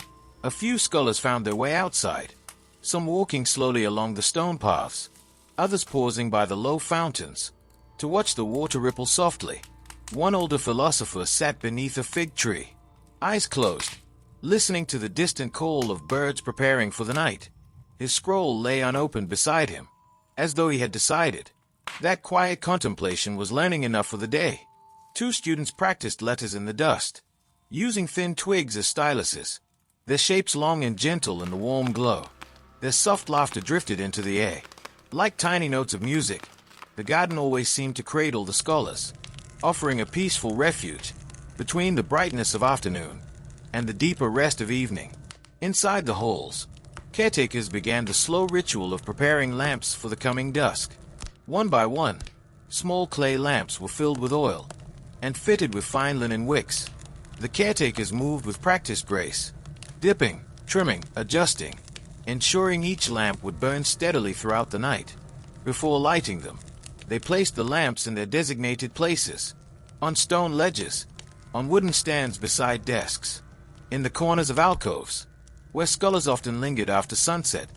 A few scholars found their way outside, some walking slowly along the stone paths, others pausing by the low fountains to watch the water ripple softly. One older philosopher sat beneath a fig tree, eyes closed, listening to the distant call of birds preparing for the night. His scroll lay unopened beside him, as though he had decided that quiet contemplation was learning enough for the day. Two students practiced letters in the dust, using thin twigs as styluses, their shapes long and gentle in the warm glow. Their soft laughter drifted into the air. Like tiny notes of music, the garden always seemed to cradle the scholars, offering a peaceful refuge between the brightness of afternoon and the deeper rest of evening. Inside the halls, caretakers began the slow ritual of preparing lamps for the coming dusk. One by one, small clay lamps were filled with oil and fitted with fine linen wicks. The caretakers moved with practiced grace, dipping, trimming, adjusting, ensuring each lamp would burn steadily throughout the night. Before lighting them, they placed the lamps in their designated places, on stone ledges, on wooden stands beside desks, in the corners of alcoves, where scholars often lingered after sunset.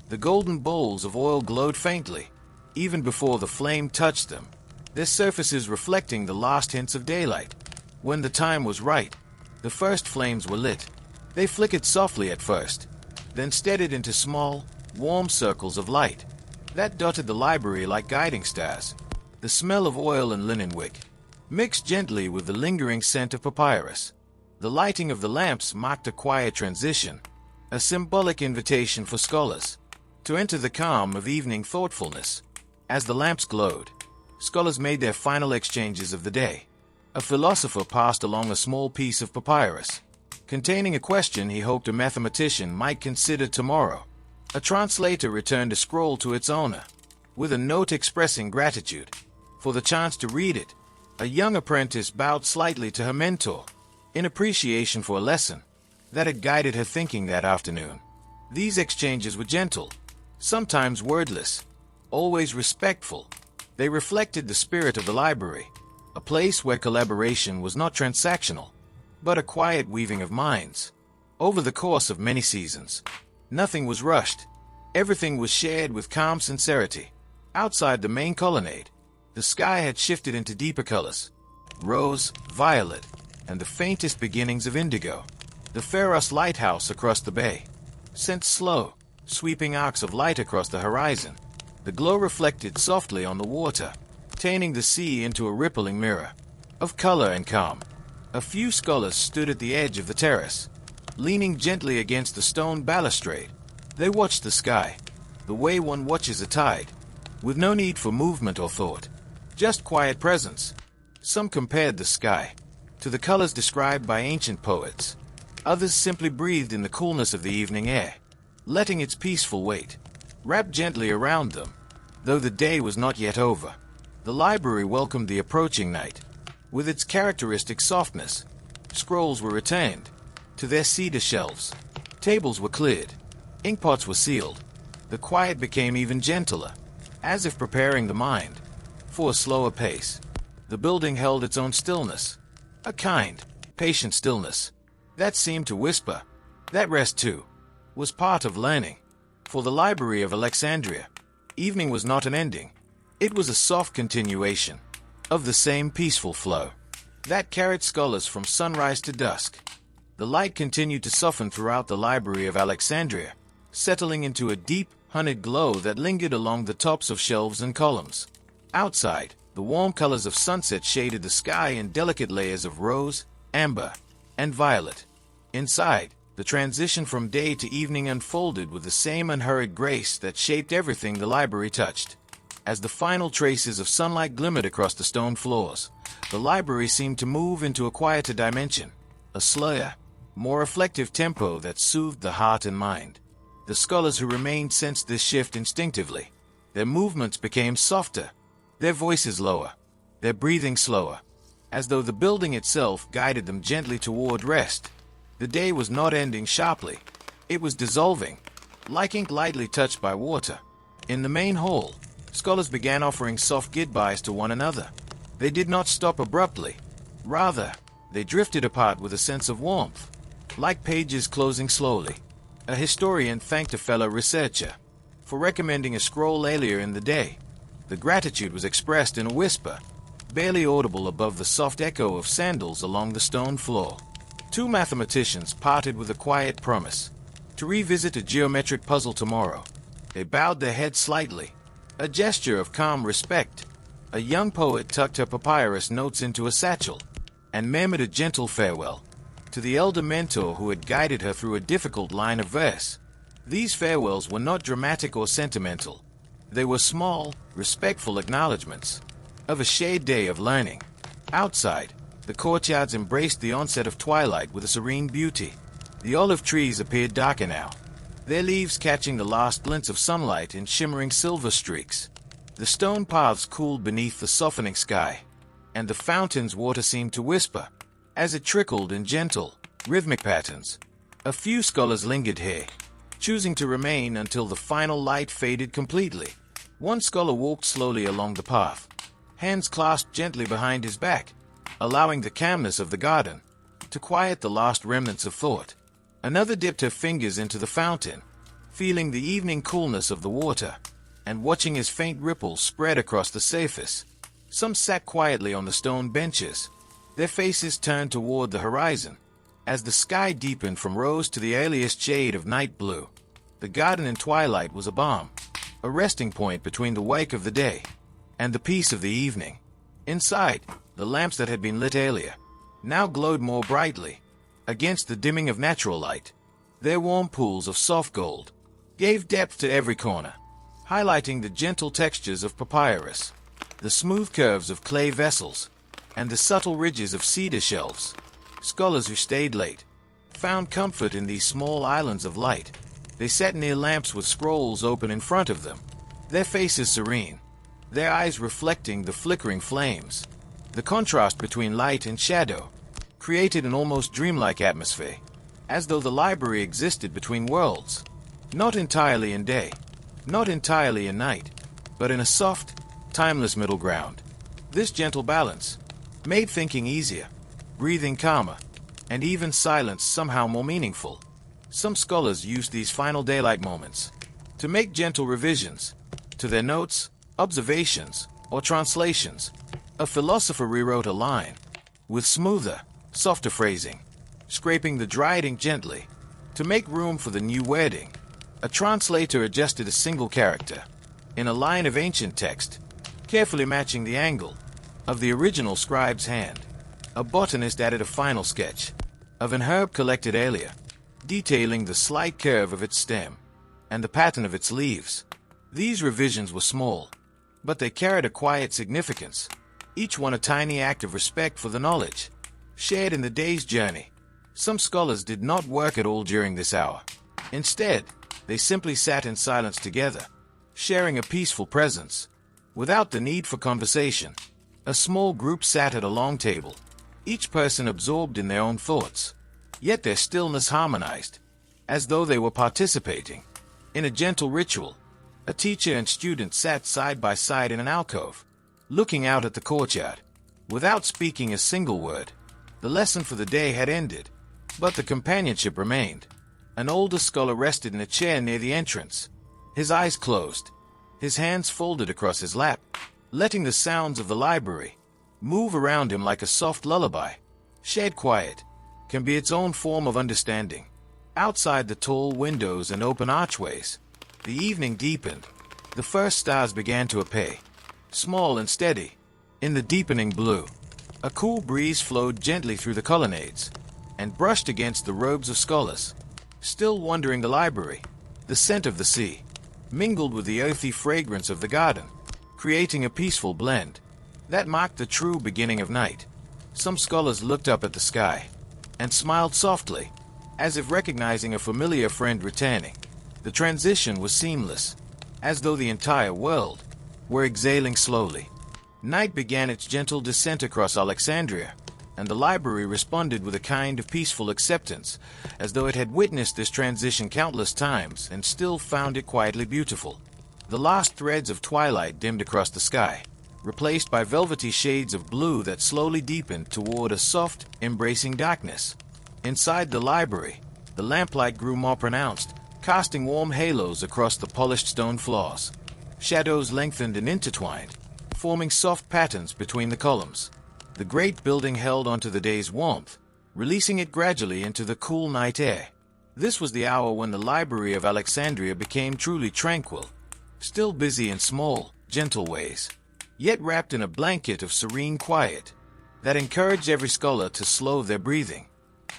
The golden bowls of oil glowed faintly, even before the flame touched them, their surfaces reflecting the last hints of daylight. When the time was right, the first flames were lit. They flickered softly at first, then steadied into small, warm circles of light that dotted the library like guiding stars. The smell of oil and linen wick mixed gently with the lingering scent of papyrus. The lighting of the lamps marked a quiet transition, a symbolic invitation for scholars to enter the calm of evening thoughtfulness. As the lamps glowed, scholars made their final exchanges of the day. A philosopher passed along a small piece of papyrus, containing a question he hoped a mathematician might consider tomorrow. A translator returned a scroll to its owner, with a note expressing gratitude for the chance to read it. A young apprentice bowed slightly to her mentor, in appreciation for a lesson that had guided her thinking that afternoon. These exchanges were gentle, sometimes wordless, always respectful. They reflected the spirit of the library, a place where collaboration was not transactional, but a quiet weaving of minds. Over the course of many seasons, nothing was rushed. Everything was shared with calm sincerity. Outside the main colonnade, the sky had shifted into deeper colors, rose, violet, and the faintest beginnings of indigo. The Pharos lighthouse across the bay sent slow, sweeping arcs of light across the horizon. The glow reflected softly on the water, turning the sea into a rippling mirror of color and calm. A few scholars stood at the edge of the terrace, leaning gently against the stone balustrade. They watched the sky, the way one watches a tide, with no need for movement or thought, just quiet presence. Some compared the sky to the colors described by ancient poets. Others simply breathed in the coolness of the evening air, letting its peaceful weight wrap gently around them. Though the day was not yet over, the library welcomed the approaching night with its characteristic softness. Scrolls were returned to their cedar shelves. Tables were cleared. Inkpots were sealed. The quiet became even gentler, as if preparing the mind for a slower pace. The building held its own stillness, a kind, patient stillness that seemed to whisper that rest, too, was part of learning. For the Library of Alexandria, evening was not an ending. It was a soft continuation of the same peaceful flow that carried scholars from sunrise to dusk. The light continued to soften throughout the Library of Alexandria, settling into a deep, honeyed glow that lingered along the tops of shelves and columns. Outside, the warm colors of sunset shaded the sky in delicate layers of rose, amber, and violet. Inside, the transition from day to evening unfolded with the same unhurried grace that shaped everything the library touched. As the final traces of sunlight glimmered across the stone floors, the library seemed to move into a quieter dimension, a slower, more reflective tempo that soothed the heart and mind. The scholars who remained sensed this shift instinctively. Their movements became softer, their voices lower, their breathing slower, as though the building itself guided them gently toward rest. The day was not ending sharply. It was dissolving, like ink lightly touched by water. In the main hall, scholars began offering soft goodbyes to one another. They did not stop abruptly. Rather, they drifted apart with a sense of warmth, like pages closing slowly. A historian thanked a fellow researcher for recommending a scroll earlier in the day. The gratitude was expressed in a whisper, barely audible above the soft echo of sandals along the stone floor. Two mathematicians parted with a quiet promise to revisit a geometric puzzle tomorrow. They bowed their heads slightly, a gesture of calm respect. A young poet tucked her papyrus notes into a satchel and murmured a gentle farewell to the elder mentor who had guided her through a difficult line of verse. These farewells were not dramatic or sentimental. They were small, respectful acknowledgments of a shared day of learning. Outside, the courtyards embraced the onset of twilight with a serene beauty. The olive trees appeared darker now, their leaves catching the last glints of sunlight in shimmering silver streaks. The stone paths cooled beneath the softening sky, and the fountain's water seemed to whisper, as it trickled in gentle, rhythmic patterns. A few scholars lingered here, choosing to remain until the final light faded completely. One scholar walked slowly along the path, hands clasped gently behind his back, allowing the calmness of the garden to quiet the last remnants of thought. Another dipped her fingers into the fountain, feeling the evening coolness of the water, and watching as faint ripples spread across the surface. Some sat quietly on the stone benches, their faces turned toward the horizon, as the sky deepened from rose to the earliest shade of night blue. The garden in twilight was a balm, a resting point between the wake of the day and the peace of the evening. Inside, the lamps that had been lit earlier now glowed more brightly against the dimming of natural light. Their warm pools of soft gold gave depth to every corner, highlighting the gentle textures of papyrus, the smooth curves of clay vessels, and the subtle ridges of cedar shelves. Scholars who stayed late found comfort in these small islands of light. They sat near lamps with scrolls open in front of them, their faces serene, their eyes reflecting the flickering flames. The contrast between light and shadow created an almost dreamlike atmosphere, as though the library existed between worlds, not entirely in day, not entirely in night, but in a soft, timeless middle ground. This gentle balance made thinking easier, breathing calmer, and even silence somehow more meaningful. Some scholars used these final daylight moments to make gentle revisions to their notes, observations, or translations. A philosopher rewrote a line with smoother, softer phrasing, scraping the dry ink gently to make room for the new wording. A translator adjusted a single character in a line of ancient text, carefully matching the angle of the original scribe's hand. A botanist added a final sketch of an herb collected earlier, detailing the slight curve of its stem and the pattern of its leaves. These revisions were small, but they carried a quiet significance, each one a tiny act of respect for the knowledge shared in the day's journey. Some scholars did not work at all during this hour. Instead, they simply sat in silence together, sharing a peaceful presence, without the need for conversation. A small group sat at a long table, each person absorbed in their own thoughts, yet their stillness harmonized, as though they were participating in a gentle ritual. A teacher and student sat side by side in an alcove, looking out at the courtyard, without speaking a single word. The lesson for the day had ended, but the companionship remained. An older scholar rested in a chair near the entrance, his eyes closed, his hands folded across his lap, letting the sounds of the library move around him like a soft lullaby. Shared quiet can be its own form of understanding. Outside the tall windows and open archways, the evening deepened. The first stars began to appear, small and steady, in the deepening blue. A cool breeze flowed gently through the colonnades and brushed against the robes of scholars. Still wandering the library, the scent of the sea mingled with the earthy fragrance of the garden, creating a peaceful blend that marked the true beginning of night. Some scholars looked up at the sky and smiled softly, as if recognizing a familiar friend returning. The transition was seamless, as though the entire world were exhaling slowly. Night began its gentle descent across Alexandria, and the library responded with a kind of peaceful acceptance, as though it had witnessed this transition countless times and still found it quietly beautiful. The last threads of twilight dimmed across the sky, replaced by velvety shades of blue that slowly deepened toward a soft, embracing darkness. Inside the library, the lamplight grew more pronounced, casting warm halos across the polished stone floors. Shadows lengthened and intertwined, forming soft patterns between the columns. The great building held onto the day's warmth, releasing it gradually into the cool night air. This was the hour when the Library of Alexandria became truly tranquil, still busy in small, gentle ways, yet wrapped in a blanket of serene quiet that encouraged every scholar to slow their breathing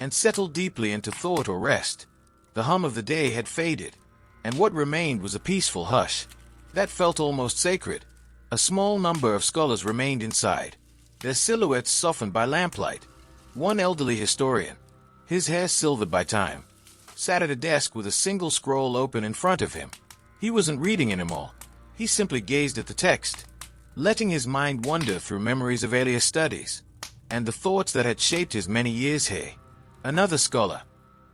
and settle deeply into thought or rest. The hum of the day had faded, and what remained was a peaceful hush that felt almost sacred. A small number of scholars remained inside, their silhouettes softened by lamplight. One elderly historian, his hair silvered by time, sat at a desk with a single scroll open in front of him. He wasn't reading anymore. He simply gazed at the text, letting his mind wander through memories of earlier studies. and the thoughts that had shaped his many years here. Another scholar,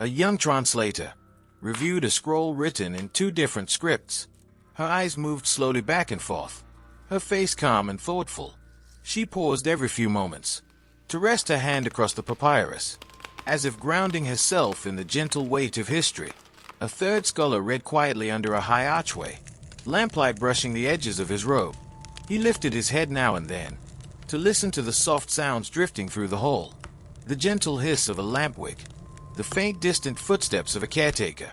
a young translator, reviewed a scroll written in 2 different scripts. Her eyes moved slowly back and forth, her face calm and thoughtful. She paused every few moments to rest her hand across the papyrus, as if grounding herself in the gentle weight of history. A third scholar read quietly under a high archway, lamplight brushing the edges of his robe. He lifted his head now and then to listen to the soft sounds drifting through the hall, the gentle hiss of a lamp wick, the faint distant footsteps of a caretaker,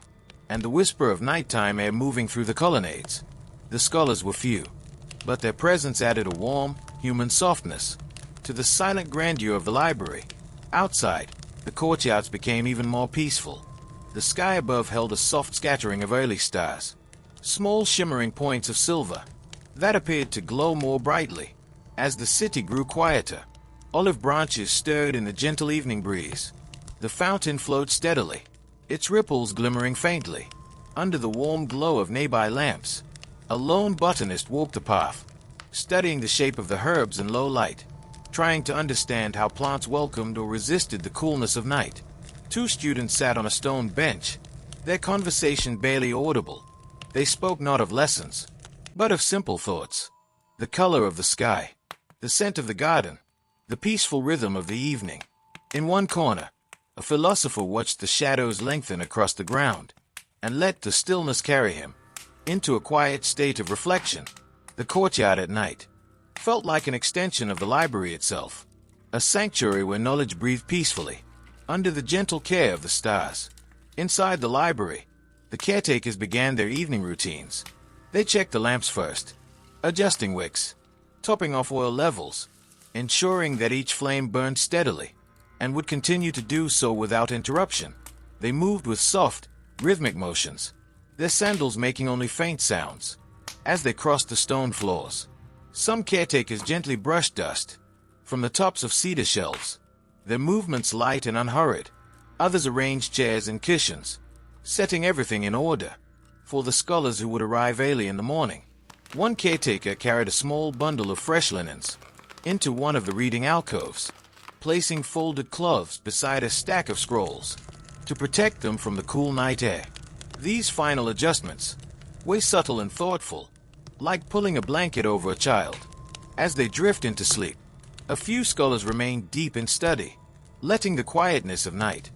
and the whisper of nighttime air moving through the colonnades. The scholars were few, but their presence added a warm, human softness to the silent grandeur of the library. Outside, the courtyards became even more peaceful. The sky above held a soft scattering of early stars, small shimmering points of silver that appeared to glow more brightly as the city grew quieter. Olive branches stirred in the gentle evening breeze. The fountain flowed steadily, its ripples glimmering faintly under the warm glow of nearby lamps. A lone botanist walked the path, studying the shape of the herbs in low light, trying to understand how plants welcomed or resisted the coolness of night. 2 students sat on a stone bench, their conversation barely audible. They spoke not of lessons, but of simple thoughts. The color of the sky, the scent of the garden, the peaceful rhythm of the evening. In one corner, a philosopher watched the shadows lengthen across the ground and let the stillness carry him into a quiet state of reflection. The courtyard at night felt like an extension of the library itself, a sanctuary where knowledge breathed peacefully under the gentle care of the stars. Inside the library, the caretakers began their evening routines. They checked the lamps first, adjusting wicks, topping off oil levels, ensuring that each flame burned steadily, and would continue to do so without interruption. They moved with soft, rhythmic motions, their sandals making only faint sounds as they crossed the stone floors. Some caretakers gently brushed dust from the tops of cedar shelves, their movements light and unhurried. Others arranged chairs and cushions, setting everything in order for the scholars who would arrive early in the morning. One caretaker carried a small bundle of fresh linens into one of the reading alcoves, placing folded cloths beside a stack of scrolls to protect them from the cool night air. These final adjustments were subtle and thoughtful, like pulling a blanket over a child. As they drift into sleep, a few scholars remained deep in study, letting the quietness of night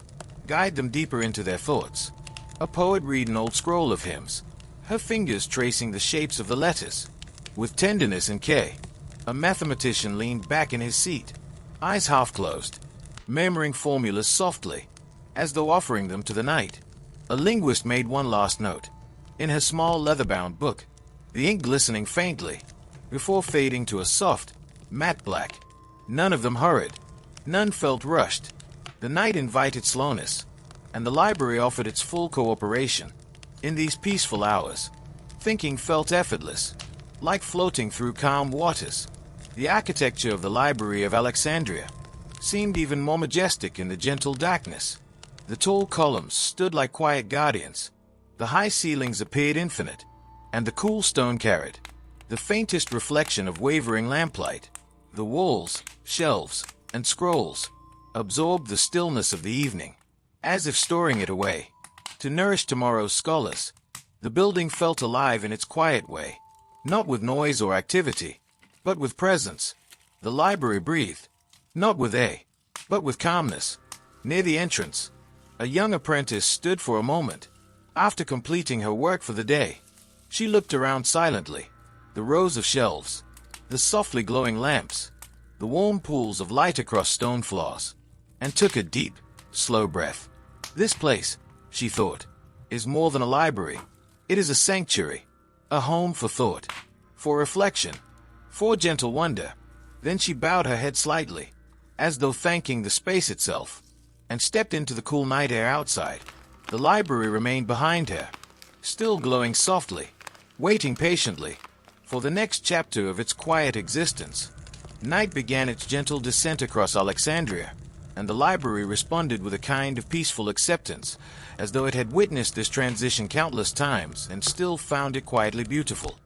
guide them deeper into their thoughts. A poet read an old scroll of hymns, her fingers tracing the shapes of the letters with tenderness and care. A mathematician leaned back in his seat, eyes half closed, murmuring formulas softly, as though offering them to the night. A linguist made one last note in her small leather-bound book, the ink glistening faintly before fading to a soft, matte black. None of them hurried. None felt rushed. The night invited slowness, and the library offered its full cooperation. In these peaceful hours, thinking felt effortless, like floating through calm waters. The architecture of the Library of Alexandria seemed even more majestic in the gentle darkness. The tall columns stood like quiet guardians. The high ceilings appeared infinite, and the cool stone carried the faintest reflection of wavering lamplight. The walls, shelves, and scrolls absorbed the stillness of the evening, as if storing it away to nourish tomorrow's scholars. The building felt alive in its quiet way, not with noise or activity, but with presence. The library breathed, not with air, but with calmness. Near the entrance, a young apprentice stood for a moment. After completing her work for the day, she looked around silently. The rows of shelves, the softly glowing lamps, the warm pools of light across stone floors, and took a deep, slow breath. This place, she thought, is more than a library. It is a sanctuary, a home for thought, for reflection, for gentle wonder. Then she bowed her head slightly, as though thanking the space itself, and stepped into the cool night air outside. The library remained behind her, still glowing softly, waiting patiently for the next chapter of its quiet existence. Night began its gentle descent across Alexandria, and the library responded with a kind of peaceful acceptance, as though it had witnessed this transition countless times and still found it quietly beautiful.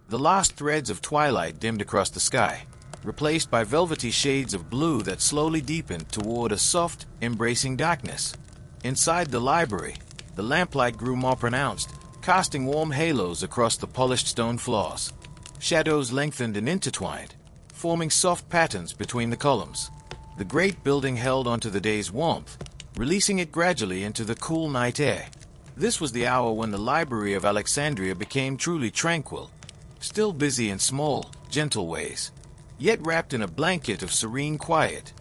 The last threads of twilight dimmed across the sky, replaced by velvety shades of blue that slowly deepened toward a soft, embracing darkness. Inside the library, the lamplight grew more pronounced, casting warm halos across the polished stone floors. Shadows lengthened and intertwined, forming soft patterns between the columns. The great building held onto the day's warmth, releasing it gradually into the cool night air. This was the hour when the Library of Alexandria became truly tranquil, still busy in small, gentle ways, yet wrapped in a blanket of serene quiet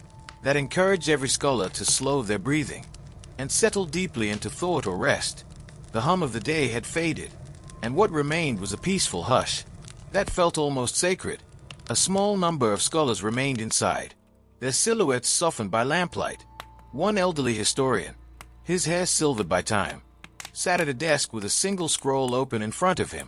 that encouraged every scholar to slow their breathing and settle deeply into thought or rest. The hum of the day had faded, and what remained was a peaceful hush that felt almost sacred. A small number of scholars remained inside, their silhouettes softened by lamplight. One elderly historian, his hair silvered by time, sat at a desk with a single scroll open in front of him.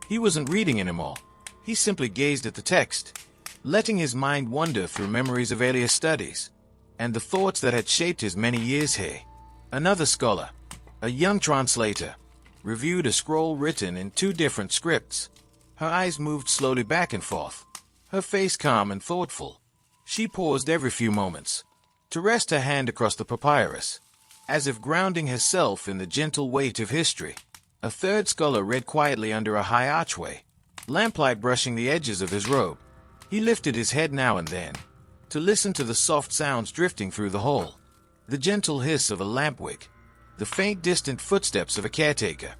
He wasn't reading anymore. He simply gazed at the text, letting his mind wander through memories of earlier studies and the thoughts that had shaped his many years here. Another scholar, a young translator, reviewed a scroll written in two different scripts. Her eyes moved slowly back and forth, her face calm and thoughtful. She paused every few moments to rest her hand across the papyrus, as if grounding herself in the gentle weight of history. A third scholar read quietly under a high archway, lamplight brushing the edges of his robe. He lifted his head now and then to listen to the soft sounds drifting through the hall, the gentle hiss of a lamp wick, the faint distant footsteps of a caretaker,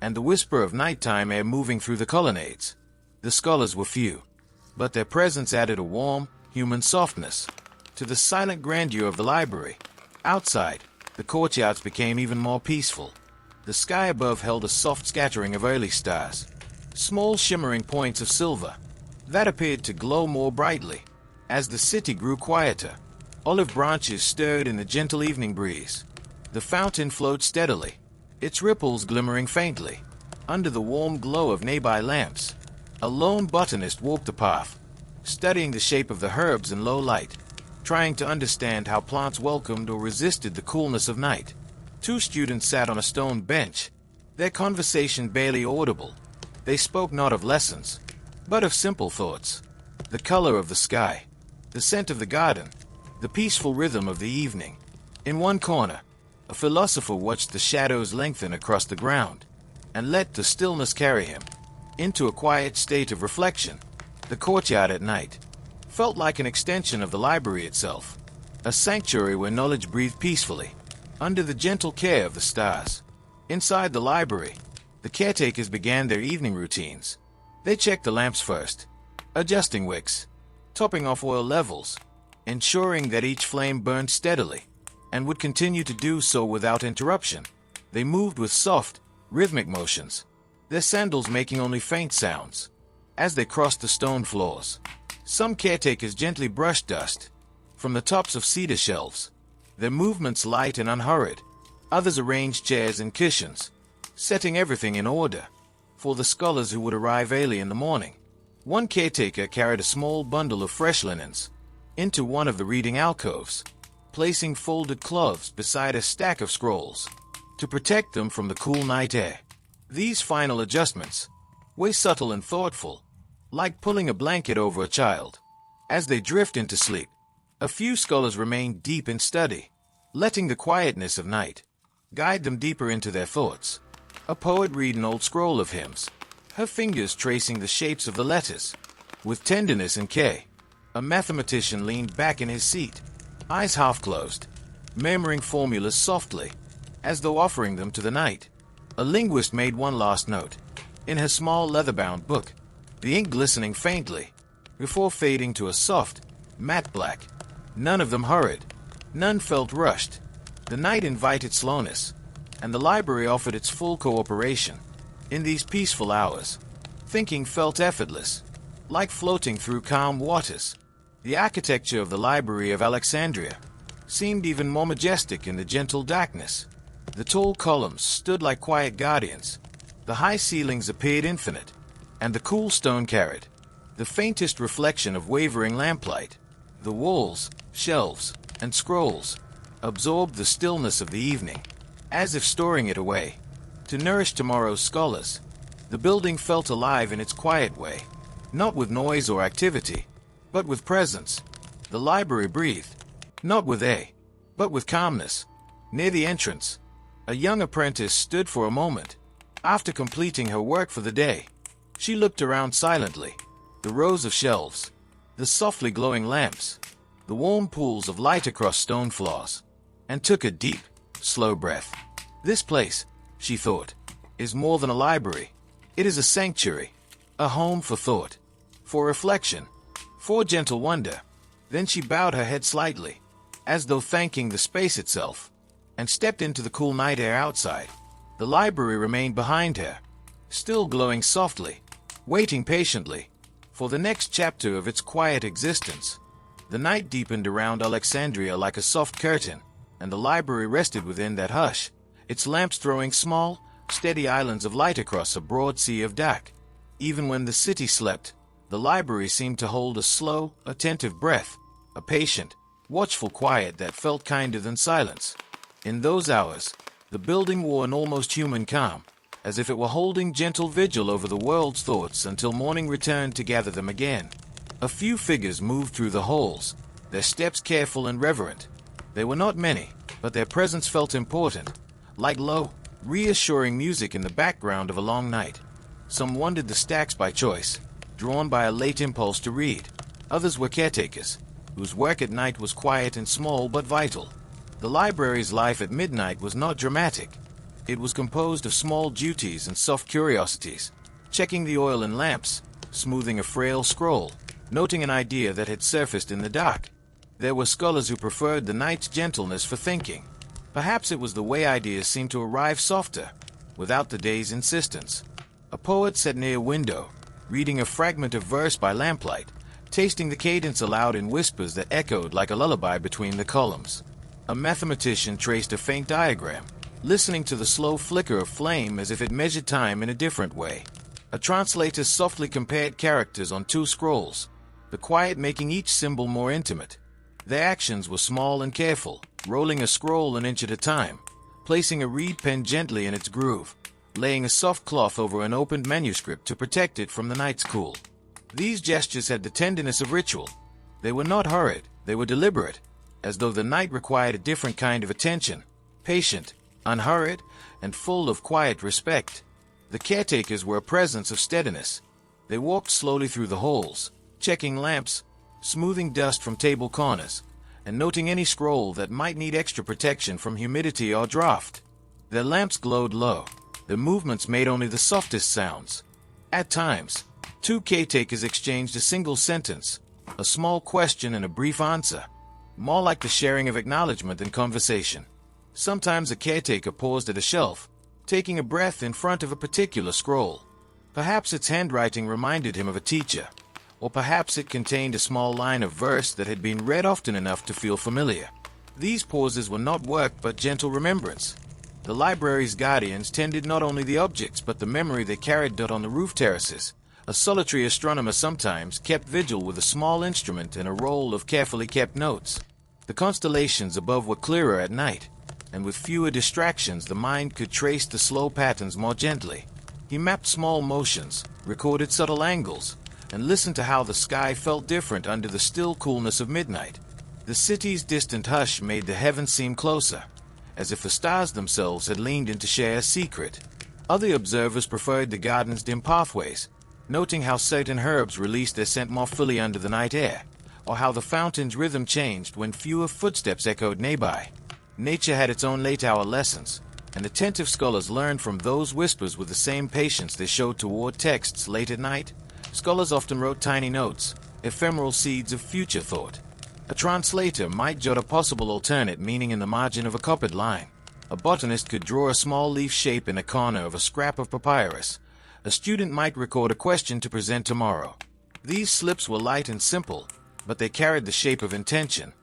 and the whisper of nighttime air moving through the colonnades. The scholars were few, but their presence added a warm, human softness to the silent grandeur of the library. Outside, the courtyards became even more peaceful. The sky above held a soft scattering of early stars, small shimmering points of silver that appeared to glow more brightly. As the city grew quieter, olive branches stirred in the gentle evening breeze. The fountain flowed steadily, its ripples glimmering faintly under the warm glow of nearby lamps. A lone botanist walked the path, studying the shape of the herbs in low light, trying to understand how plants welcomed or resisted the coolness of night. Two students sat on a stone bench, their conversation barely audible. They spoke not of lessons, but of simple thoughts. The color of the sky, the scent of the garden, the peaceful rhythm of the evening. In one corner, a philosopher watched the shadows lengthen across the ground and let the stillness carry him into a quiet state of reflection. The courtyard at night felt like an extension of the library itself, a sanctuary where knowledge breathed peacefully under the gentle care of the stars. Inside the library, the caretakers began their evening routines. They checked the lamps first, adjusting wicks, topping off oil levels, ensuring that each flame burned steadily and would continue to do so without interruption. They moved with soft, rhythmic motions, their sandals making only faint sounds as they crossed the stone floors. Some caretakers gently brushed dust from the tops of cedar shelves, their movements light and unhurried. Others arranged chairs and cushions, setting everything in order for the scholars who would arrive early in the morning. One caretaker carried a small bundle of fresh linens into one of the reading alcoves, placing folded cloths beside a stack of scrolls to protect them from the cool night air. These final adjustments were subtle and thoughtful, like pulling a blanket over a child. As they drift into sleep, a few scholars remained deep in study, letting the quietness of night guide them deeper into their thoughts. A poet read an old scroll of hymns, her fingers tracing the shapes of the letters with tenderness and care. A mathematician leaned back in his seat, eyes half closed, murmuring formulas softly, as though offering them to the night. A linguist made one last note in her small leather-bound book, the ink glistening faintly before fading to a soft, matte black. None of them hurried. None felt rushed. The night invited slowness, and the library offered its full cooperation. In these peaceful hours, thinking felt effortless, like floating through calm waters. The architecture of the Library of Alexandria seemed even more majestic in the gentle darkness. The tall columns stood like quiet guardians. The high ceilings appeared infinite, and the cool stone carried the faintest reflection of wavering lamplight. The walls, shelves, and scrolls absorbed the stillness of the evening, as if storing it away to nourish tomorrow's scholars. The building felt alive in its quiet way, not with noise or activity, but with presence. The library breathed, not with but with calmness. Near the entrance, a young apprentice stood for a moment. After completing her work for the day, she looked around silently. The rows of shelves, the softly glowing lamps, the warm pools of light across stone floors, and took a deep, slow breath. This place, she thought, is more than a library. It is a sanctuary, a home for thought, for reflection, for gentle wonder. Then she bowed her head slightly, as though thanking the space itself, and stepped into the cool night air outside. The library remained behind her, still glowing softly, waiting patiently for the next chapter of its quiet existence. The night deepened around Alexandria like a soft curtain, and the library rested within that hush, its lamps throwing small, steady islands of light across a broad sea of dark. Even when the city slept, the library seemed to hold a slow, attentive breath, a patient, watchful quiet that felt kinder than silence. In those hours, the building wore an almost human calm, as if it were holding gentle vigil over the world's thoughts until morning returned to gather them again. A few figures moved through the halls, their steps careful and reverent. They were not many, but their presence felt important, like low, reassuring music in the background of a long night. Some wandered the stacks by choice, drawn by a late impulse to read. Others were caretakers, whose work at night was quiet and small but vital. The library's life at midnight was not dramatic. It was composed of small duties and soft curiosities, checking the oil in lamps, smoothing a frail scroll, noting an idea that had surfaced in the dark. There were scholars who preferred the night's gentleness for thinking. Perhaps it was the way ideas seemed to arrive softer, without the day's insistence. A poet sat near a window, reading a fragment of verse by lamplight, tasting the cadence aloud in whispers that echoed like a lullaby between the columns. A mathematician traced a faint diagram, listening to the slow flicker of flame as if it measured time in a different way. A translator softly compared characters on two scrolls, the quiet making each symbol more intimate. Their actions were small and careful, rolling a scroll an inch at a time, placing a reed pen gently in its groove, laying a soft cloth over an opened manuscript to protect it from the night's cool. These gestures had the tenderness of ritual. They were not hurried, they were deliberate, as though the night required a different kind of attention, patient, unhurried, and full of quiet respect. The caretakers were a presence of steadiness. They walked slowly through the halls, checking lamps, smoothing dust from table corners, and noting any scroll that might need extra protection from humidity or draught. Their lamps glowed low. Their movements made only the softest sounds. At times, two caretakers exchanged a single sentence, a small question and a brief answer, more like the sharing of acknowledgement than conversation. Sometimes a caretaker paused at a shelf, taking a breath in front of a particular scroll. Perhaps its handwriting reminded him of a teacher, or perhaps it contained a small line of verse that had been read often enough to feel familiar. These pauses were not work but gentle remembrance. The library's guardians tended not only the objects but the memory they carried on the roof terraces. A solitary astronomer sometimes kept vigil with a small instrument and a roll of carefully kept notes. The constellations above were clearer at night, and with fewer distractions the mind could trace the slow patterns more gently. He mapped small motions, recorded subtle angles, and listened to how the sky felt different under the still coolness of midnight. The city's distant hush made the heavens seem closer, as if the stars themselves had leaned in to share a secret. Other observers preferred the garden's dim pathways, noting how certain herbs released their scent more fully under the night air, or how the fountain's rhythm changed when fewer footsteps echoed nearby. Nature had its own late-hour lessons, and attentive scholars learned from those whispers with the same patience they showed toward texts late at night. Scholars often wrote tiny notes, ephemeral seeds of future thought. A translator might jot a possible alternate meaning in the margin of a copied line. A botanist could draw a small leaf shape in a corner of a scrap of papyrus. A student might record a question to present tomorrow. These slips were light and simple, but they carried the shape of intention.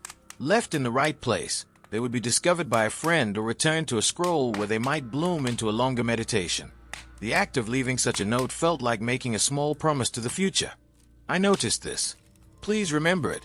Left in the right place, they would be discovered by a friend or returned to a scroll where they might bloom into a longer meditation. The act of leaving such a note felt like making a small promise to the future. I noticed this. Please remember it.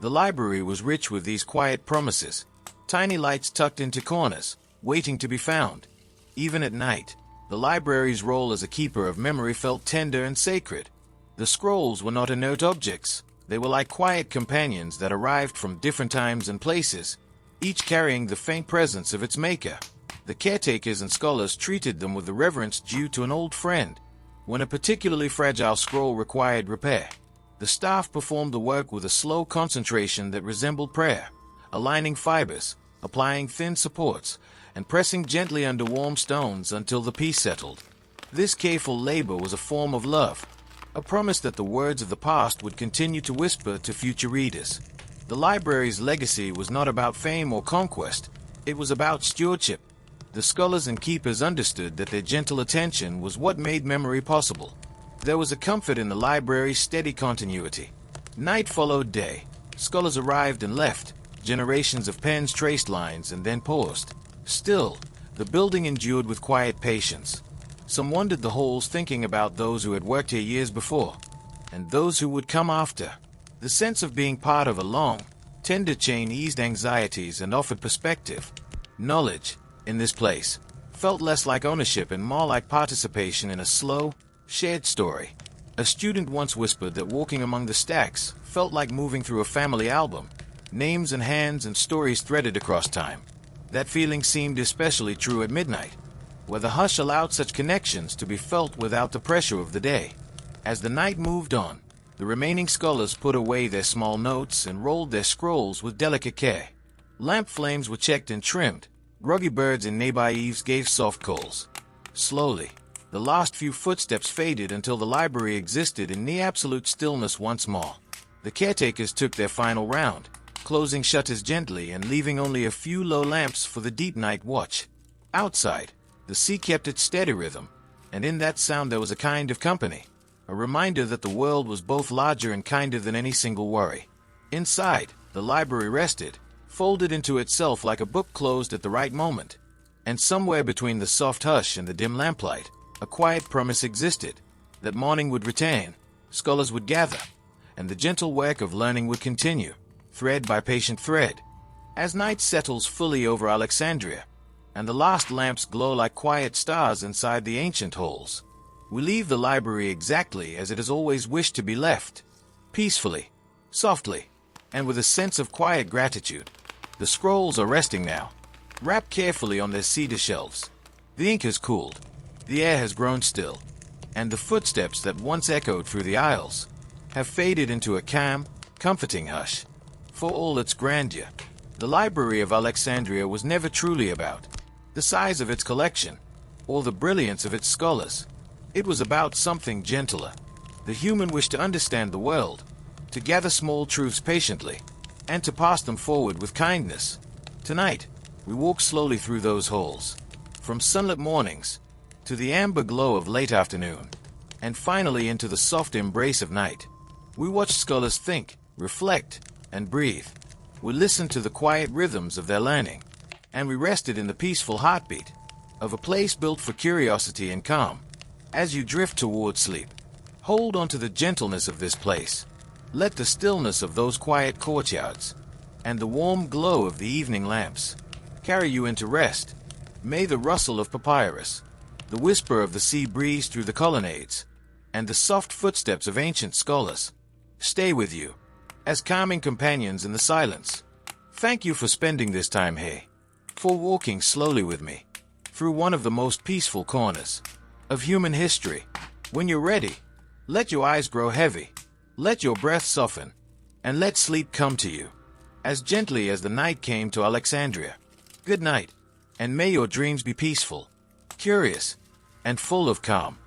The library was rich with these quiet promises, tiny lights tucked into corners, waiting to be found. Even at night, the library's role as a keeper of memory felt tender and sacred. The scrolls were not inert objects. They were like quiet companions that arrived from different times and places, each carrying the faint presence of its maker. The caretakers and scholars treated them with the reverence due to an old friend. When a particularly fragile scroll required repair, the staff performed the work with a slow concentration that resembled prayer, aligning fibers, applying thin supports, and pressing gently under warm stones until the piece settled. This careful labor was a form of love, a promise that the words of the past would continue to whisper to future readers. The library's legacy was not about fame or conquest, it was about stewardship. The scholars and keepers understood that their gentle attention was what made memory possible. There was a comfort in the library's steady continuity. Night followed day. Scholars arrived and left. Generations of pens traced lines and then paused. Still, the building endured with quiet patience. Some wandered the halls thinking about those who had worked here years before, and those who would come after. The sense of being part of a long, tender chain eased anxieties and offered perspective. Knowledge, in this place, felt less like ownership and more like participation in a slow, shared story. A student once whispered that walking among the stacks felt like moving through a family album, names and hands and stories threaded across time. That feeling seemed especially true at midnight, where the hush allowed such connections to be felt without the pressure of the day. As the night moved on, the remaining scholars put away their small notes and rolled their scrolls with delicate care. Lamp flames were checked and trimmed. Groggy birds in nearby eaves gave soft calls. Slowly, the last few footsteps faded until the library existed in near absolute stillness once more. The caretakers took their final round, closing shutters gently and leaving only a few low lamps for the deep night watch. Outside, the sea kept its steady rhythm, and in that sound there was a kind of company, a reminder that the world was both larger and kinder than any single worry. Inside, the library rested, folded into itself like a book closed at the right moment. And somewhere between the soft hush and the dim lamplight, a quiet promise existed, that morning would return, scholars would gather, and the gentle work of learning would continue, thread by patient thread. As night settles fully over Alexandria, and the last lamps glow like quiet stars inside the ancient halls, we leave the library exactly as it has always wished to be left, peacefully, softly, and with a sense of quiet gratitude. The scrolls are resting now, wrapped carefully on their cedar shelves. The ink has cooled, the air has grown still, and the footsteps that once echoed through the aisles have faded into a calm, comforting hush. For all its grandeur, the Library of Alexandria was never truly about the size of its collection or the brilliance of its scholars. It was about something gentler, the human wish to understand the world, to gather small truths patiently, and to pass them forward with kindness. Tonight, we walk slowly through those halls, from sunlit mornings to the amber glow of late afternoon, and finally into the soft embrace of night. We watch scholars think, reflect, and breathe. We listen to the quiet rhythms of their learning, and we rested in the peaceful heartbeat of a place built for curiosity and calm. As you drift towards sleep, hold on to the gentleness of this place. Let the stillness of those quiet courtyards and the warm glow of the evening lamps carry you into rest. May the rustle of papyrus, the whisper of the sea breeze through the colonnades, and the soft footsteps of ancient scholars stay with you as calming companions in the silence. Thank you for spending this time here, for walking slowly with me through one of the most peaceful corners of human history. When you're ready, let your eyes grow heavy, let your breath soften, and let sleep come to you as gently as the night came to Alexandria. Good night, and may your dreams be peaceful, curious, and full of calm.